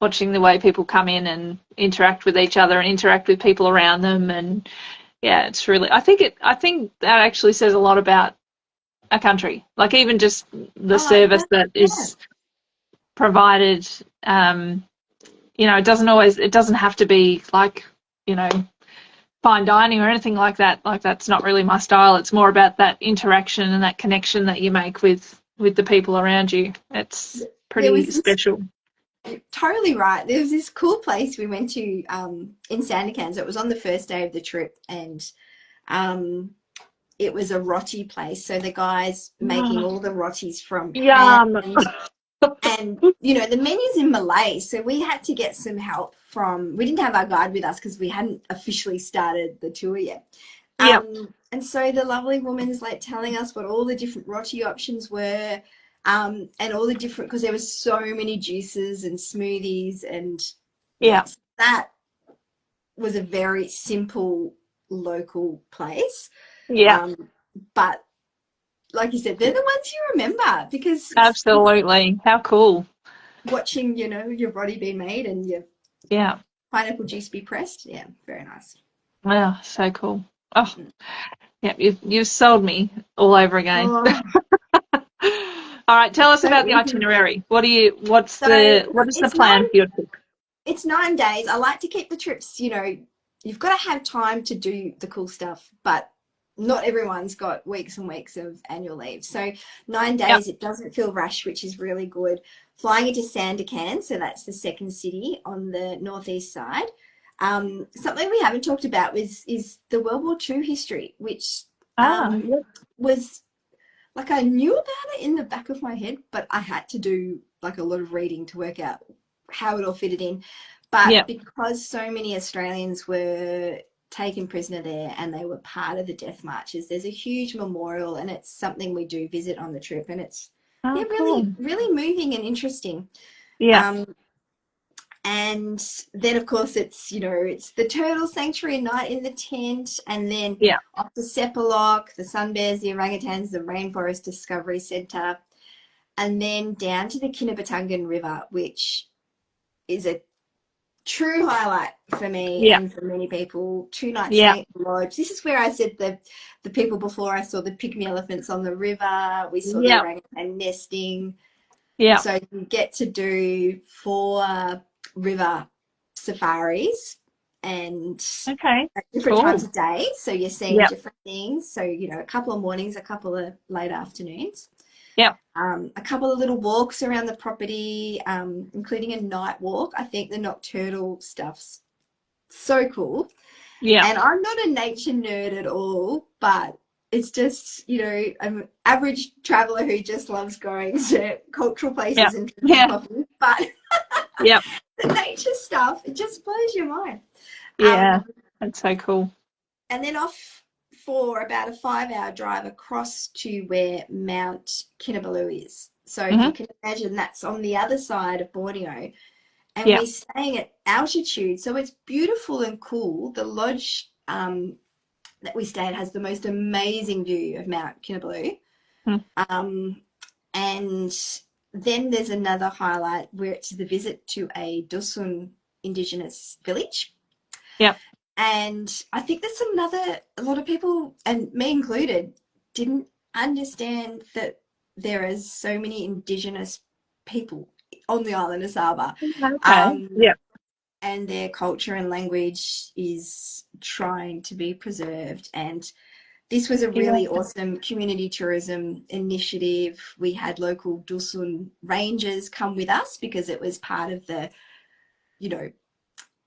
Speaker 1: watching the way people come in and interact with each other and interact with people around them. And yeah, it's really, I think that actually says a lot about a country. Like even just the
Speaker 2: Oh, it
Speaker 1: service
Speaker 2: does.
Speaker 1: that
Speaker 2: Yeah.
Speaker 1: is provided, it doesn't have to be like, you know, fine dining or anything like that. Like that's not really my style. It's more about that interaction and that connection that you make with the people around you. It's
Speaker 2: There
Speaker 1: pretty
Speaker 2: was this
Speaker 1: special.
Speaker 2: totally right. There was this cool place we went to in Sandakan. So it was on the first day of the trip, and um it was a roti place. So the guys making all the rotis from
Speaker 1: Yum.
Speaker 2: hand. And, the menu's in Malay. So we had to get some help we didn't have our guide with us because we hadn't officially started the tour yet.
Speaker 1: Yep.
Speaker 2: And so the lovely woman's like telling us what all the different roti options were, and all the different, because there was so many juices and smoothies, and
Speaker 1: Yeah.
Speaker 2: yes, that was a very simple local place.
Speaker 1: Yeah.
Speaker 2: But like you said, they're the ones you remember because it's
Speaker 1: Absolutely. How cool.
Speaker 2: watching, your roti being made and your
Speaker 1: Yeah.
Speaker 2: pineapple juice be pressed. Yeah, very nice.
Speaker 1: Wow, so cool. Oh, yeah, you've sold me all over again.
Speaker 2: Oh,
Speaker 1: All right, tell us
Speaker 2: so
Speaker 1: about the
Speaker 2: easy.
Speaker 1: itinerary.
Speaker 2: So
Speaker 1: What is the
Speaker 2: it's nine
Speaker 1: plan for your trip?
Speaker 2: it's 9 days. I like to keep the trips, you've got to have time to do the cool stuff, but not everyone's got weeks and weeks of annual leave. So 9 days,
Speaker 1: Yep.
Speaker 2: it doesn't feel rushed, which is really good. Flying into Sandakan, so that's the second city on the northeast side. Something we haven't talked about is the World War II history, which um,
Speaker 1: Yep.
Speaker 2: was like I knew about it in the back of my head, but I had to do like a lot of reading to work out how it all fitted in. But
Speaker 1: Yep.
Speaker 2: because so many Australians were taken prisoner there and they were part of the death marches, there's a huge memorial, and it's something we do visit on the trip, and it's
Speaker 1: Oh,
Speaker 2: really,
Speaker 1: cool.
Speaker 2: really moving and interesting.
Speaker 1: Yeah.
Speaker 2: Um, and then of course it's the turtle sanctuary night in the tent, and then
Speaker 1: Yeah.
Speaker 2: off to Sepalok, the sun bears, the orangutans, the rainforest discovery center, and then down to the Kinabatangan River, which is a true highlight for me
Speaker 1: Yeah.
Speaker 2: and for many people. 2 nights
Speaker 1: Yeah.
Speaker 2: stay at the lodge. This is where I said the people before. I saw the pygmy elephants on the river. We saw the
Speaker 1: Yeah.
Speaker 2: orangutan nesting.
Speaker 1: Yeah.
Speaker 2: So you get to do 4 river safaris, and
Speaker 1: Okay.
Speaker 2: at different times
Speaker 1: Cool.
Speaker 2: of day. So you're seeing
Speaker 1: Yeah.
Speaker 2: different things. So, a couple of mornings, a couple of late afternoons.
Speaker 1: Yeah.
Speaker 2: A couple of little walks around the property, including a night walk. I think the nocturnal stuff's so cool.
Speaker 1: Yeah.
Speaker 2: And I'm not a nature nerd at all, but it's just, I'm an average traveler who just loves going to cultural
Speaker 1: Yeah.
Speaker 2: places and drinking
Speaker 1: Yeah.
Speaker 2: coffee. But
Speaker 1: Yeah.
Speaker 2: the nature stuff, it just blows your mind.
Speaker 1: Yeah.
Speaker 2: Um,
Speaker 1: That's so cool.
Speaker 2: and then off for about a 5-hour drive across to where Mount Kinabalu is. So if you
Speaker 1: Hmm.
Speaker 2: can imagine, that's on the other side of Borneo, and
Speaker 1: Yeah.
Speaker 2: we're staying at altitude, so it's beautiful and cool. The lodge that we stay at has the most amazing view of Mount Kinabalu.
Speaker 1: Hmm.
Speaker 2: Um, and then there's another highlight where it's the visit to a Dusun Indigenous village.
Speaker 1: Yeah.
Speaker 2: And I think that's a lot of people, and me included, didn't understand that there are so many Indigenous people on the island of Saba.
Speaker 1: Okay.
Speaker 2: Um,
Speaker 1: Yeah.
Speaker 2: and their culture and language is trying to be preserved. And this was a
Speaker 1: Yeah.
Speaker 2: really awesome community tourism initiative. We had local Dusun rangers come with us because it was part of the, you know,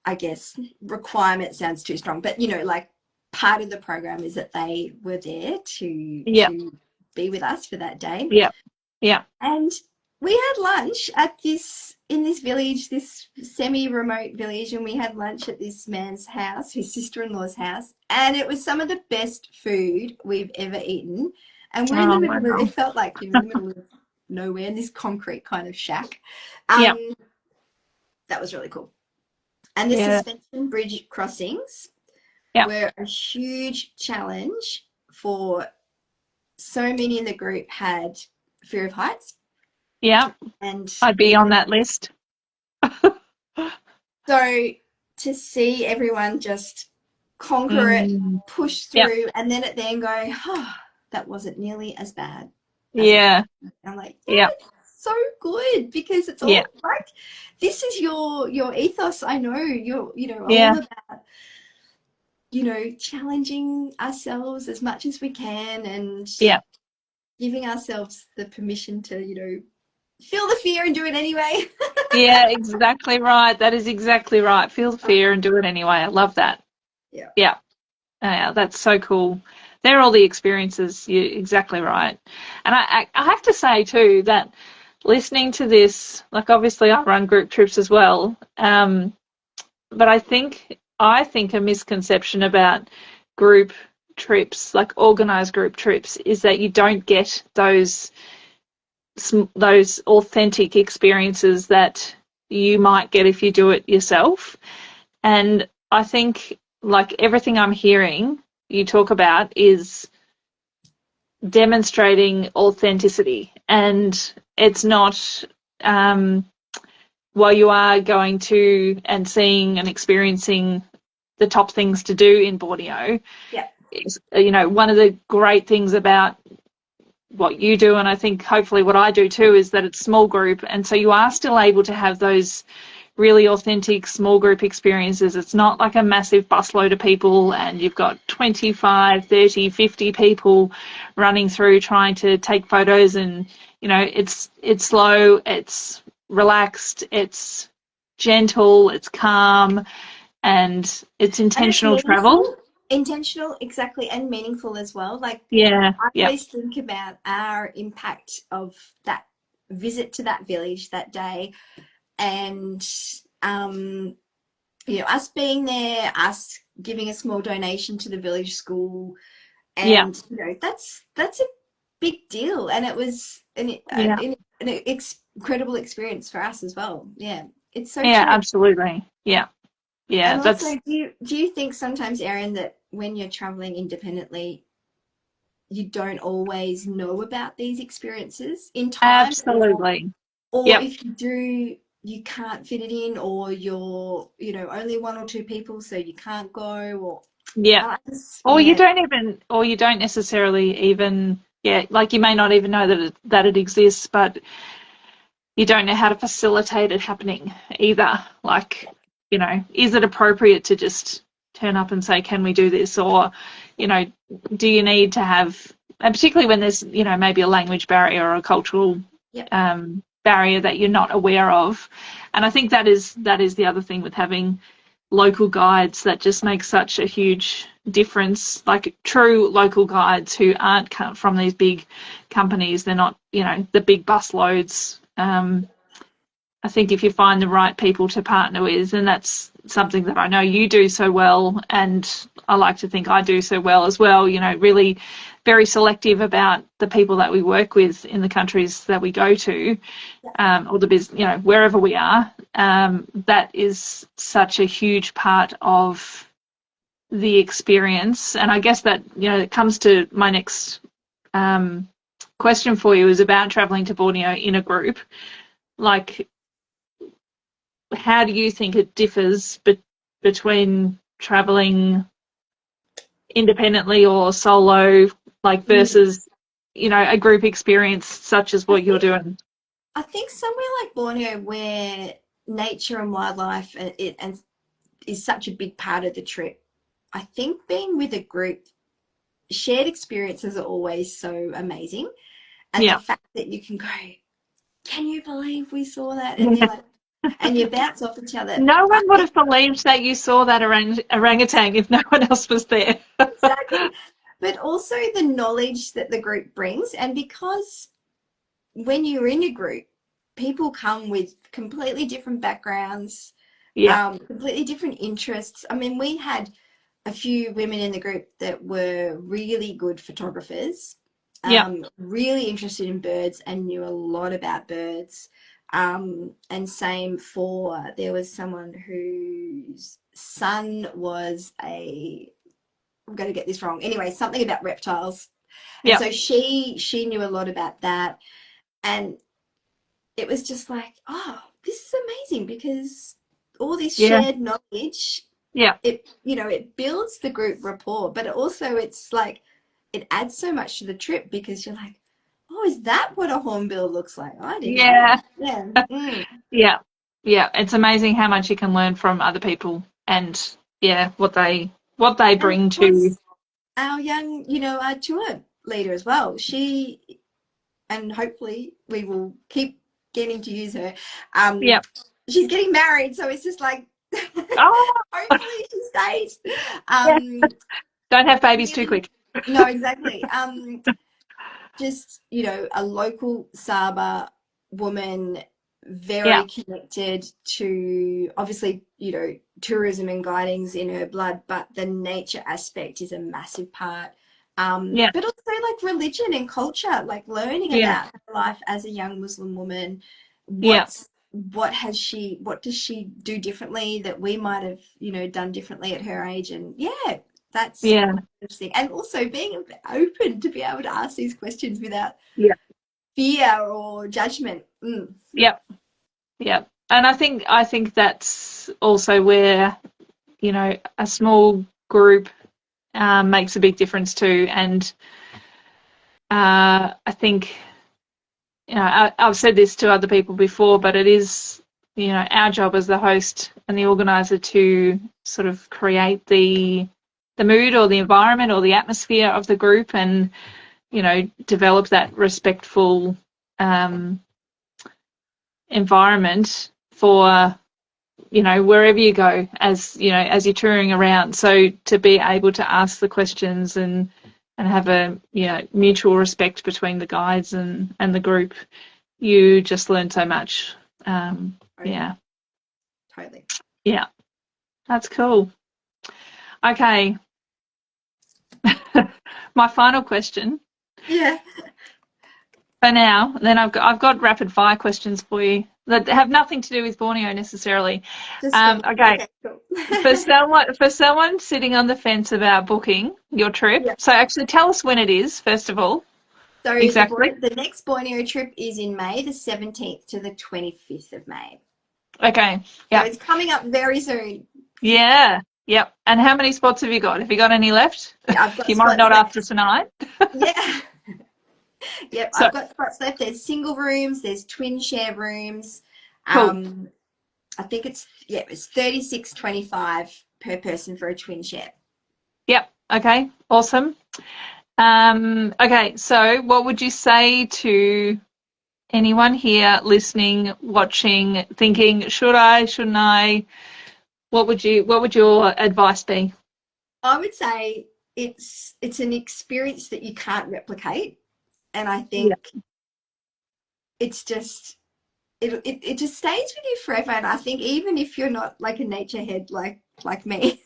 Speaker 2: I guess requirement sounds too strong, but like part of the program is that they were there to
Speaker 1: Yeah.
Speaker 2: be with us for that day.
Speaker 1: Yeah. Yeah.
Speaker 2: And we had lunch at in this village, this semi-remote village, and we had lunch at this man's house, his sister-in-law's house, and it was some of the best food we've ever eaten. And we're in the
Speaker 1: Oh,
Speaker 2: middle of,
Speaker 1: wow.
Speaker 2: it felt like, in the middle of nowhere, in this concrete kind of shack.
Speaker 1: Yeah.
Speaker 2: Um, that was really cool. And the
Speaker 1: Yeah.
Speaker 2: suspension bridge crossings
Speaker 1: Yeah.
Speaker 2: were a huge challenge for so many in the group had fear of heights.
Speaker 1: Yeah.
Speaker 2: And
Speaker 1: I'd be on that list.
Speaker 2: so to see everyone just conquer it,
Speaker 1: Mm.
Speaker 2: push
Speaker 1: Yeah.
Speaker 2: through, and then at the end go, oh, that wasn't nearly as bad as I thought.
Speaker 1: Yeah.
Speaker 2: I'm like, yeah,
Speaker 1: Yeah.
Speaker 2: it's so good because it's
Speaker 1: Yeah.
Speaker 2: all like this is your ethos. I know you're all
Speaker 1: Yeah.
Speaker 2: about challenging ourselves as much as we can and
Speaker 1: Yeah.
Speaker 2: giving ourselves the permission to feel the fear and do it anyway.
Speaker 1: Yeah, exactly right. That is exactly right. Feel the fear and do it anyway. I love that.
Speaker 2: Yeah.
Speaker 1: Yeah. Yeah, that's so cool. they're all the experiences. You're exactly right. And I have to say too that listening to this, like obviously I run group trips as well, but I think a misconception about group trips, like organized group trips, is that you don't get those authentic experiences that you might get if you do it yourself. And I think like everything I'm hearing you talk about is demonstrating authenticity, and it's not while you are going to and seeing and experiencing the top things to do in Borneo.
Speaker 2: Yeah.
Speaker 1: Is, one of the great things about what you do, and I think hopefully what I do too, is that it's small group, and so you are still able to have those really authentic small group experiences. It's not like a massive busload of people and you've got 25, 30, 50 people running through trying to take photos, and it's slow, it's relaxed, it's gentle, it's calm, and it's
Speaker 2: And it's
Speaker 1: intentional travel.
Speaker 2: meaningful, intentional, exactly, and meaningful as well. Like,
Speaker 1: Yeah,
Speaker 2: I
Speaker 1: yep,
Speaker 2: always think about our impact of that visit to that village that day, and um, us being there, us giving a small donation to the village school,
Speaker 1: yeah,
Speaker 2: and that's a big deal, and it was
Speaker 1: yeah,
Speaker 2: an incredible experience for us as well. Yeah, it's so
Speaker 1: yeah,
Speaker 2: true.
Speaker 1: absolutely. Yeah, yeah,
Speaker 2: And also,
Speaker 1: that's
Speaker 2: do you think sometimes, Erin, that when you're traveling independently, you don't always know about these experiences in time,
Speaker 1: absolutely.
Speaker 2: or
Speaker 1: Yep.
Speaker 2: if you do, you can't fit it in, or you're, only one or two people, so you can't go, or
Speaker 1: Yeah.
Speaker 2: yeah,
Speaker 1: Or you don't necessarily even, yeah, like you may not even know that it exists, but you don't know how to facilitate it happening either. Like, is it appropriate to just turn up and say, can we do this? Or, you know, do you need to have, and particularly when there's, maybe a language barrier or a cultural
Speaker 2: yep,
Speaker 1: barrier that you're not aware of. And I think that is the other thing with having local guides that just makes such a huge difference, like true local guides who aren't from these big companies. They're not, the big bus loads. I think if you find the right people to partner with, and that's something that I know you do so well, and I like to think I do so well as well, really very selective about the people that we work with in the countries that we go to, or the business, wherever we are. That is such a huge part of the experience. And I guess that, it comes to my next question for you is about traveling to Borneo in a group. Like, how do you think it differs between traveling independently or solo, like
Speaker 2: mm.
Speaker 1: versus, a group experience such as
Speaker 2: I
Speaker 1: what you're
Speaker 2: think
Speaker 1: doing?
Speaker 2: I think somewhere like Borneo, where nature and wildlife and is such a big part of the trip, I think being with a group, shared experiences are always so amazing. And the
Speaker 1: Yeah.
Speaker 2: fact that you can go, can you believe we saw that? And you're like, and you bounce off each other.
Speaker 1: No
Speaker 2: I
Speaker 1: one would
Speaker 2: think
Speaker 1: have believed that you saw that orangutan if no one else was there.
Speaker 2: exactly. But also the knowledge that the group brings. And because when you're in a group, people come with completely different backgrounds,
Speaker 1: Yeah,
Speaker 2: completely different interests. I mean, we had a few women in the group that were really good photographers,
Speaker 1: yeah,
Speaker 2: really interested in birds and knew a lot about birds. And same for, there was someone whose son was I'm going to get this wrong. Anyway, something about reptiles. And
Speaker 1: yeah,
Speaker 2: so she knew a lot about that. And it was just like, oh, this is amazing because all this
Speaker 1: yeah,
Speaker 2: shared knowledge,
Speaker 1: yeah,
Speaker 2: it builds the group rapport, but it's like it adds so much to the trip because you're like, oh, is that what a hornbill looks like? I didn't know.
Speaker 1: yeah,
Speaker 2: Yeah. Mm.
Speaker 1: yeah, yeah. It's amazing how much you can learn from other people, and yeah, what they
Speaker 2: And of
Speaker 1: bring to.
Speaker 2: course, our young, our tour leader as well. And hopefully we will keep getting to use her.
Speaker 1: Yeah.
Speaker 2: She's getting married, so it's just like,
Speaker 1: Oh,
Speaker 2: hopefully she stays.
Speaker 1: yeah.
Speaker 2: Um,
Speaker 1: Don't have babies too
Speaker 2: really,
Speaker 1: quick.
Speaker 2: No, exactly. Just, a local Saba woman,
Speaker 1: Yeah,
Speaker 2: very connected to, obviously, tourism and guiding's in her blood, but the nature aspect is a massive part.
Speaker 1: yeah,
Speaker 2: But also like religion and culture, like learning
Speaker 1: yeah,
Speaker 2: about her life as a young Muslim woman.
Speaker 1: yeah,
Speaker 2: What does she do differently that we might have, done differently at her age? And yeah, that's
Speaker 1: yeah,
Speaker 2: interesting. And also being open to be able to ask these questions without
Speaker 1: yeah,
Speaker 2: fear or judgment. Mm.
Speaker 1: yeah, yeah. And I think that's also where, a small group makes a big difference too. And I think, I've said this to other people before, but it is, our job as the host and the organizer to sort of create the mood or the environment or the atmosphere of the group, and develop that respectful um, environment for wherever you go, as you're touring around. So to be able to ask the questions and have a mutual respect between the guides and the group, you just learn so much.
Speaker 2: Totally,
Speaker 1: Yeah,
Speaker 2: totally.
Speaker 1: yeah, that's cool. Okay, my final question
Speaker 2: Yeah,
Speaker 1: for now. Then I've got rapid fire questions for you that have nothing to do with Borneo necessarily.
Speaker 2: just fun.
Speaker 1: Okay,
Speaker 2: Okay, cool.
Speaker 1: for someone sitting on the fence about booking your trip,
Speaker 2: Yeah.
Speaker 1: so actually tell us when it is first of all.
Speaker 2: So
Speaker 1: Exactly.
Speaker 2: the next Borneo trip is in May, the 17th to the 25th of May.
Speaker 1: Okay.
Speaker 2: So
Speaker 1: Yep.
Speaker 2: it's coming up very soon.
Speaker 1: Yeah. Yep. And how many spots have you got? Have you got any left?
Speaker 2: Yeah, I've got
Speaker 1: You might
Speaker 2: spots
Speaker 1: not after
Speaker 2: left.
Speaker 1: tonight.
Speaker 2: Yeah. Yep,
Speaker 1: So
Speaker 2: I've got spots left. There's single rooms, there's twin share rooms.
Speaker 1: cool.
Speaker 2: Um, I think it's 36.25 per person for a twin share.
Speaker 1: Yep. Okay. Awesome. Okay. So what would you say to anyone here listening, watching, thinking, should I, shouldn't I? What would your advice be?
Speaker 2: I would say it's an experience that you can't replicate, and I
Speaker 1: Yeah.
Speaker 2: think it's just it just stays with you forever. And I think even if you're not like a nature head like me,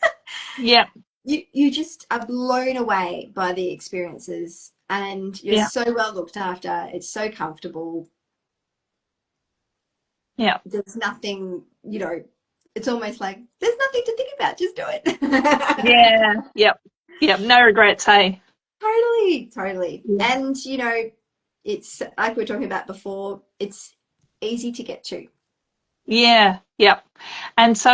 Speaker 1: Yeah.
Speaker 2: you just are blown away by the experiences, and you're
Speaker 1: Yeah.
Speaker 2: so well looked after. It's so comfortable.
Speaker 1: Yeah.
Speaker 2: There's nothing, it's almost like there's nothing to think about. Just do it.
Speaker 1: Yeah. Yep. Yep. No regrets, hey.
Speaker 2: Totally, totally.
Speaker 1: Yeah.
Speaker 2: And, it's like we were talking about before, it's easy to get to.
Speaker 1: Yeah. Yep. And so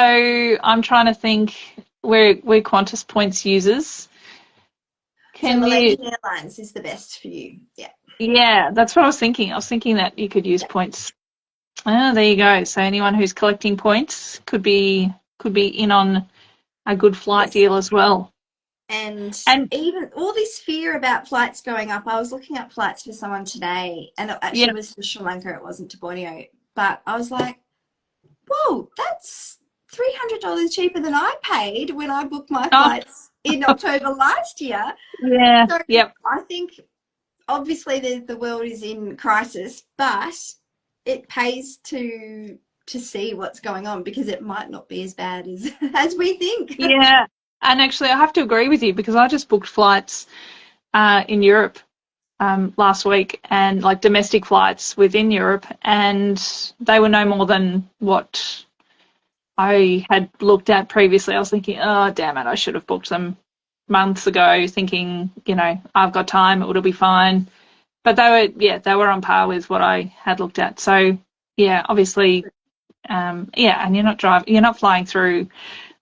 Speaker 1: I'm trying to think, we're Qantas points users.
Speaker 2: So
Speaker 1: Can you?
Speaker 2: Malaysian Airlines is the best for you. Yeah.
Speaker 1: Yeah, that's what I was thinking. I was thinking that you could use
Speaker 2: Yeah.
Speaker 1: points. Ah, there you go. So anyone who's collecting points could be in on a good flight
Speaker 2: Yes.
Speaker 1: deal as well.
Speaker 2: And
Speaker 1: And
Speaker 2: even all this fear about flights going up, I was looking up flights for someone today, and it
Speaker 1: yeah,
Speaker 2: actually was to Sri Lanka, it wasn't to Borneo. But I was like, whoa, that's $300 cheaper than I paid when I booked my
Speaker 1: oh,
Speaker 2: flights in October last year.
Speaker 1: yeah,
Speaker 2: So
Speaker 1: yep,
Speaker 2: I think obviously the world is in crisis, but it pays to see what's going on because it might not be as bad as as we think.
Speaker 1: yeah. And actually, I have to agree with you because I just booked flights in Europe last week, and like domestic flights within Europe, and they were no more than what I had looked at previously. I was thinking, oh, damn it, I should have booked them months ago, thinking, I've got time, it'll be fine. But they were on par with what I had looked at. So, yeah, obviously, yeah, and you're not flying through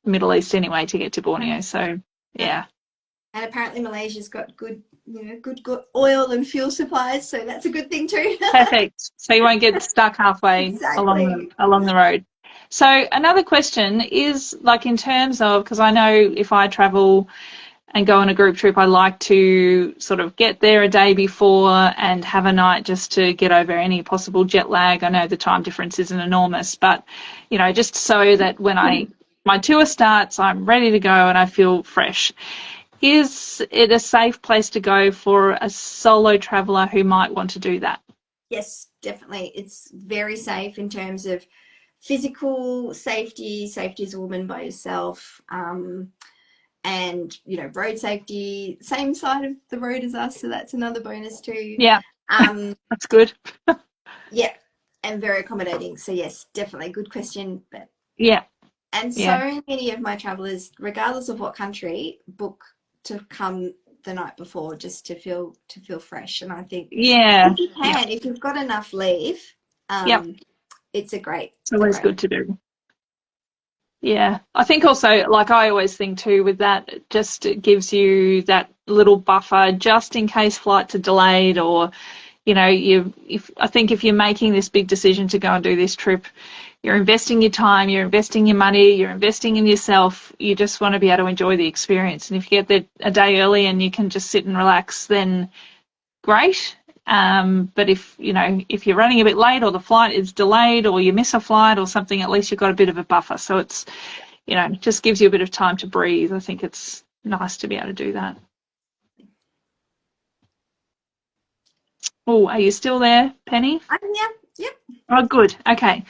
Speaker 1: the Middle East anyway to get to Borneo. So,
Speaker 2: And
Speaker 1: yeah,
Speaker 2: apparently Malaysia's got good oil and fuel supplies, so that's a good thing too.
Speaker 1: perfect. So you won't get stuck halfway along the
Speaker 2: Exactly.
Speaker 1: along the road. So another question is like in terms of, because I know if I travel and go on a group trip, I like to sort of get there a day before and have a night just to get over any possible jet lag. I know the time difference isn't enormous, but just so that when my tour starts, I'm ready to go and I feel fresh. Is it a safe place to go for a solo traveller who might want to do that?
Speaker 2: Yes, definitely. It's very safe in terms of physical safety, safety as a woman by yourself, and road safety, same side of the road as us, so that's another bonus too.
Speaker 1: Yeah,
Speaker 2: Um,
Speaker 1: that's good.
Speaker 2: yeah, and very accommodating. So yes, definitely good question. But
Speaker 1: Yeah,
Speaker 2: and
Speaker 1: yeah,
Speaker 2: so many of my travelers, regardless of what country, book to come the night before just to feel fresh. And I think
Speaker 1: yeah,
Speaker 2: if you
Speaker 1: yeah,
Speaker 2: can, if you've got enough leave,
Speaker 1: yeah.
Speaker 2: it's a great
Speaker 1: It's always
Speaker 2: great.
Speaker 1: good to do. Yeah, I think also, like I always think too, with that, it just it gives you that little buffer just in case flights are delayed, or if I think if you're making this big decision to go and do this trip, you're investing your time, you're investing your money, you're investing in yourself. You just want to be able to enjoy the experience. And if you get there a day early and you can just sit and relax, then great. But if you're running a bit late, or the flight is delayed, or you miss a flight or something, at least you've got a bit of a buffer. So it's, just gives you a bit of time to breathe. I think it's nice to be able to do that. Oh, are you still there, Penny?
Speaker 2: Yeah, yep.
Speaker 1: Oh, good. Okay.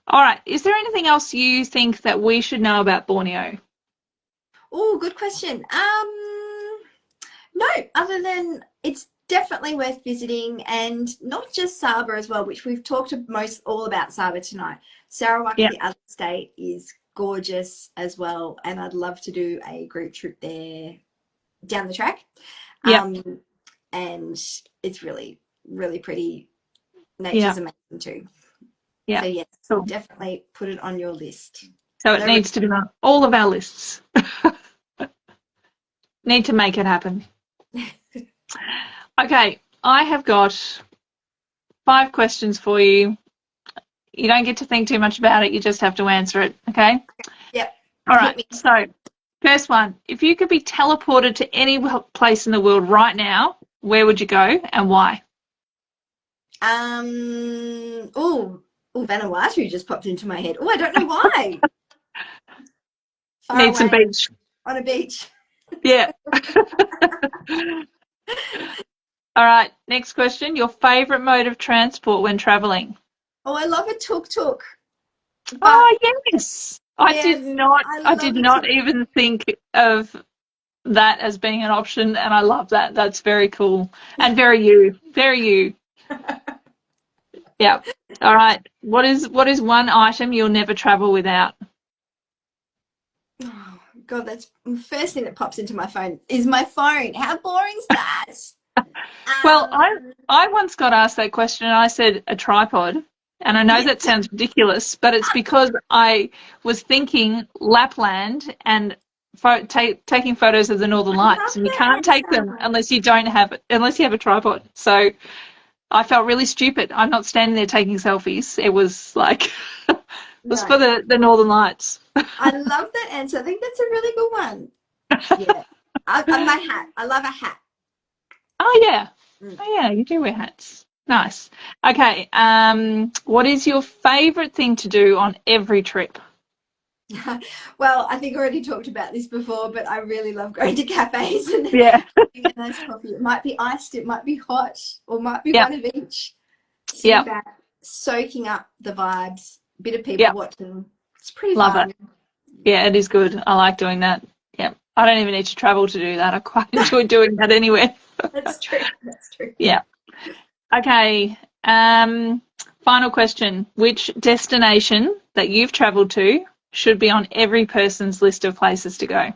Speaker 1: All right. Is there anything else you think that we should know about Borneo?
Speaker 2: Oh, good question. No, other than it's definitely worth visiting, and not just Sabah as well, which we've talked most all about Sabah tonight. Sarawak,
Speaker 1: Yeah.
Speaker 2: the other state, is gorgeous as well, and I'd love to do a group trip there down the track.
Speaker 1: Yeah.
Speaker 2: Um, and it's really, really pretty.
Speaker 1: Yeah.
Speaker 2: Nature's amazing too.
Speaker 1: Yeah.
Speaker 2: So yes,
Speaker 1: Cool.
Speaker 2: definitely put it on your list.
Speaker 1: So it
Speaker 2: No,
Speaker 1: needs to be on all of our lists. Need to make it happen. Okay. I have got 5 questions for you. You don't get to think too much about it. You just have to answer it. Okay.
Speaker 2: yep,
Speaker 1: All
Speaker 2: hit
Speaker 1: right.
Speaker 2: me.
Speaker 1: So, first one, if you could be teleported to any place in the world right now, where would you go and why?
Speaker 2: Vanuatu just popped into my head. Oh, I don't know why. Far
Speaker 1: Need some
Speaker 2: away
Speaker 1: beach.
Speaker 2: on a beach.
Speaker 1: Yeah. All right. Next question. Your favorite mode of transport when traveling?
Speaker 2: Oh, I love a tuk-tuk. But
Speaker 1: Oh, yes. I
Speaker 2: yes,
Speaker 1: did not.
Speaker 2: I
Speaker 1: I
Speaker 2: love
Speaker 1: did
Speaker 2: a
Speaker 1: not
Speaker 2: tuk-tuk.
Speaker 1: even think of that as being an option, and I love that. That's very cool and very you. Very you. Yeah. All right. What is one item you'll never travel without?
Speaker 2: Oh, God, that's the first thing that pops into my phone is my phone. How boring is that?
Speaker 1: Well,
Speaker 2: Um,
Speaker 1: I once got asked that question and I said a tripod. And I know
Speaker 2: yeah,
Speaker 1: that sounds ridiculous, but it's because I was thinking Lapland and taking photos of the Northern
Speaker 2: I love
Speaker 1: Lights, and you
Speaker 2: that
Speaker 1: can't take them
Speaker 2: answer.
Speaker 1: unless you don't have it, unless you have a tripod. So I felt really stupid. I'm not standing there taking selfies. It was like it was
Speaker 2: No,
Speaker 1: for the Northern Lights.
Speaker 2: I love that answer. I think that's a really good one. Yeah. My hat. I love a hat.
Speaker 1: Oh yeah.
Speaker 2: Mm.
Speaker 1: Oh yeah, you do wear hats. Nice. Okay. What is your favorite thing to do on every trip?
Speaker 2: Well, I think I already talked about this before, but I really love going to cafes and
Speaker 1: Yeah.
Speaker 2: having a nice coffee. It might be iced, it might be hot, or might be
Speaker 1: Yep.
Speaker 2: one of each. Sitting
Speaker 1: Yep.
Speaker 2: back, soaking up the vibes, bit of people
Speaker 1: Yep.
Speaker 2: watching. It's pretty
Speaker 1: Love it.
Speaker 2: fun.
Speaker 1: Yeah, it is good. I like doing that. Yep. I don't even need to travel to do that. I quite enjoy doing that anywhere.
Speaker 2: That's true. That's true.
Speaker 1: Yeah. Okay. Final question. Which destination that you've traveled to should be on every person's list of places to go?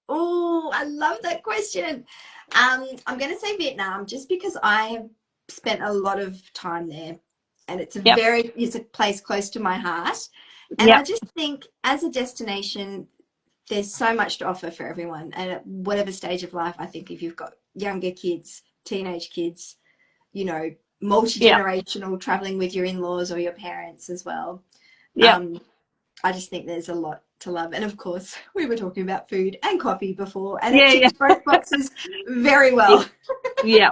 Speaker 2: Oh, I love that question. I'm going to say Vietnam just because I have spent a lot of time there, and
Speaker 1: Yep.
Speaker 2: it's a place close to my heart. And I
Speaker 1: Yep.
Speaker 2: just think as a destination, there's so much to offer for everyone. And at whatever stage of life, I think if you've got younger kids, teenage kids, you know,
Speaker 1: Yep.
Speaker 2: multi-generational traveling with your in-laws or your parents as well.
Speaker 1: Yep.
Speaker 2: Um, I just think there's a lot to love. And of course, we were talking about food and coffee before, and it
Speaker 1: Yeah.
Speaker 2: ticks
Speaker 1: Yeah.
Speaker 2: both boxes very
Speaker 1: Yeah.
Speaker 2: well.
Speaker 1: Yeah.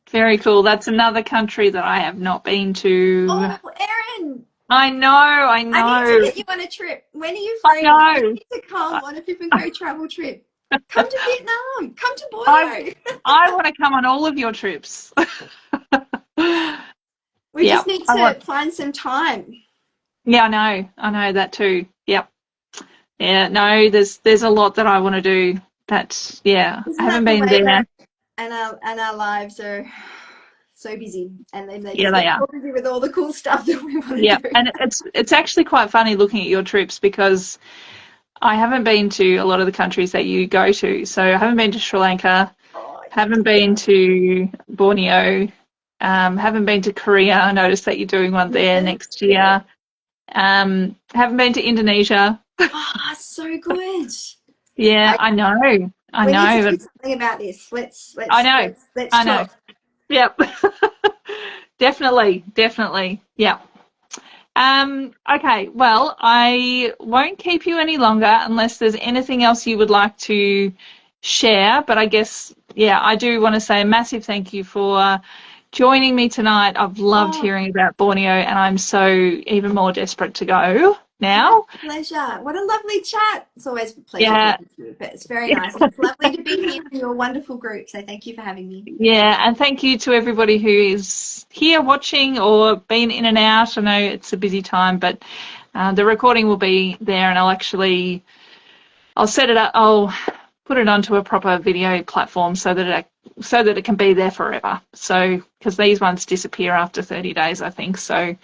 Speaker 1: Very cool. That's another country that I have not been to.
Speaker 2: Oh, Erin,
Speaker 1: I know. I
Speaker 2: I need to
Speaker 1: know.
Speaker 2: get you on a trip. When are you
Speaker 1: I
Speaker 2: free? You
Speaker 1: know.
Speaker 2: need to come on a Pip Co Travel trip. Come to Vietnam. Come to
Speaker 1: I
Speaker 2: Borneo.
Speaker 1: I want to come on all of your trips.
Speaker 2: We
Speaker 1: Yeah,
Speaker 2: just need
Speaker 1: I
Speaker 2: to
Speaker 1: want.
Speaker 2: find some time.
Speaker 1: Yeah, I know that too. Yep. Yeah, no, there's a lot that I want to do. That yeah, I
Speaker 2: Isn't
Speaker 1: haven't
Speaker 2: that the
Speaker 1: been
Speaker 2: way
Speaker 1: there.
Speaker 2: that our lives are so busy, and then they
Speaker 1: Yeah,
Speaker 2: just
Speaker 1: they
Speaker 2: get
Speaker 1: are.
Speaker 2: so busy with all the cool stuff that we want to
Speaker 1: Yeah,
Speaker 2: do.
Speaker 1: and it's actually quite funny looking at your trips because I haven't been to a lot of the countries that you go to. So I haven't been to Sri Lanka,
Speaker 2: Oh,
Speaker 1: haven't been to Borneo, haven't been to Korea. I noticed that you're doing one there
Speaker 2: yeah.
Speaker 1: next year. Haven't been to Indonesia.
Speaker 2: Oh, so good.
Speaker 1: Yeah,
Speaker 2: I,
Speaker 1: I
Speaker 2: we need to
Speaker 1: know,
Speaker 2: do something about this. Let's
Speaker 1: I
Speaker 2: let's
Speaker 1: know,
Speaker 2: let's let's
Speaker 1: I know.
Speaker 2: talk.
Speaker 1: Yep, definitely, definitely. Yeah. Okay, well, I won't keep you any longer unless there's anything else you would like to share. But I guess, yeah, I do want to say a massive thank you for joining me tonight. I've loved
Speaker 2: Oh,
Speaker 1: hearing about Borneo, and I'm so even more desperate to go
Speaker 2: my
Speaker 1: now.
Speaker 2: pleasure. What a lovely chat. It's always a pleasure
Speaker 1: Yeah,
Speaker 2: talking to you, but it's very nice. And it's lovely to be here in your wonderful group. So thank you for having me.
Speaker 1: yeah, and thank you to everybody who is here watching or been in and out. I know it's a busy time, but the recording will be there, and I'll set it up. I'll put it onto a proper video platform so that it can be there forever. So because these ones disappear after 30 days, I think. So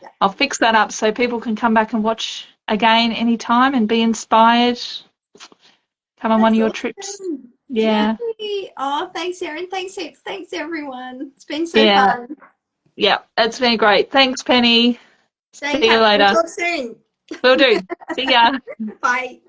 Speaker 2: Yeah,
Speaker 1: I'll fix that up so people can come back and watch again anytime and be inspired. Come on one
Speaker 2: that's
Speaker 1: of your trips.
Speaker 2: awesome.
Speaker 1: Yeah,
Speaker 2: Yay. Oh, thanks, Erin. Thanks, heaps. Thanks, everyone. It's been so
Speaker 1: yeah,
Speaker 2: fun.
Speaker 1: yeah. It's been great. Thanks, Penny.
Speaker 2: Stay in
Speaker 1: See you
Speaker 2: touch. We'll
Speaker 1: later.
Speaker 2: talk soon.
Speaker 1: Will do. See ya.
Speaker 2: Bye.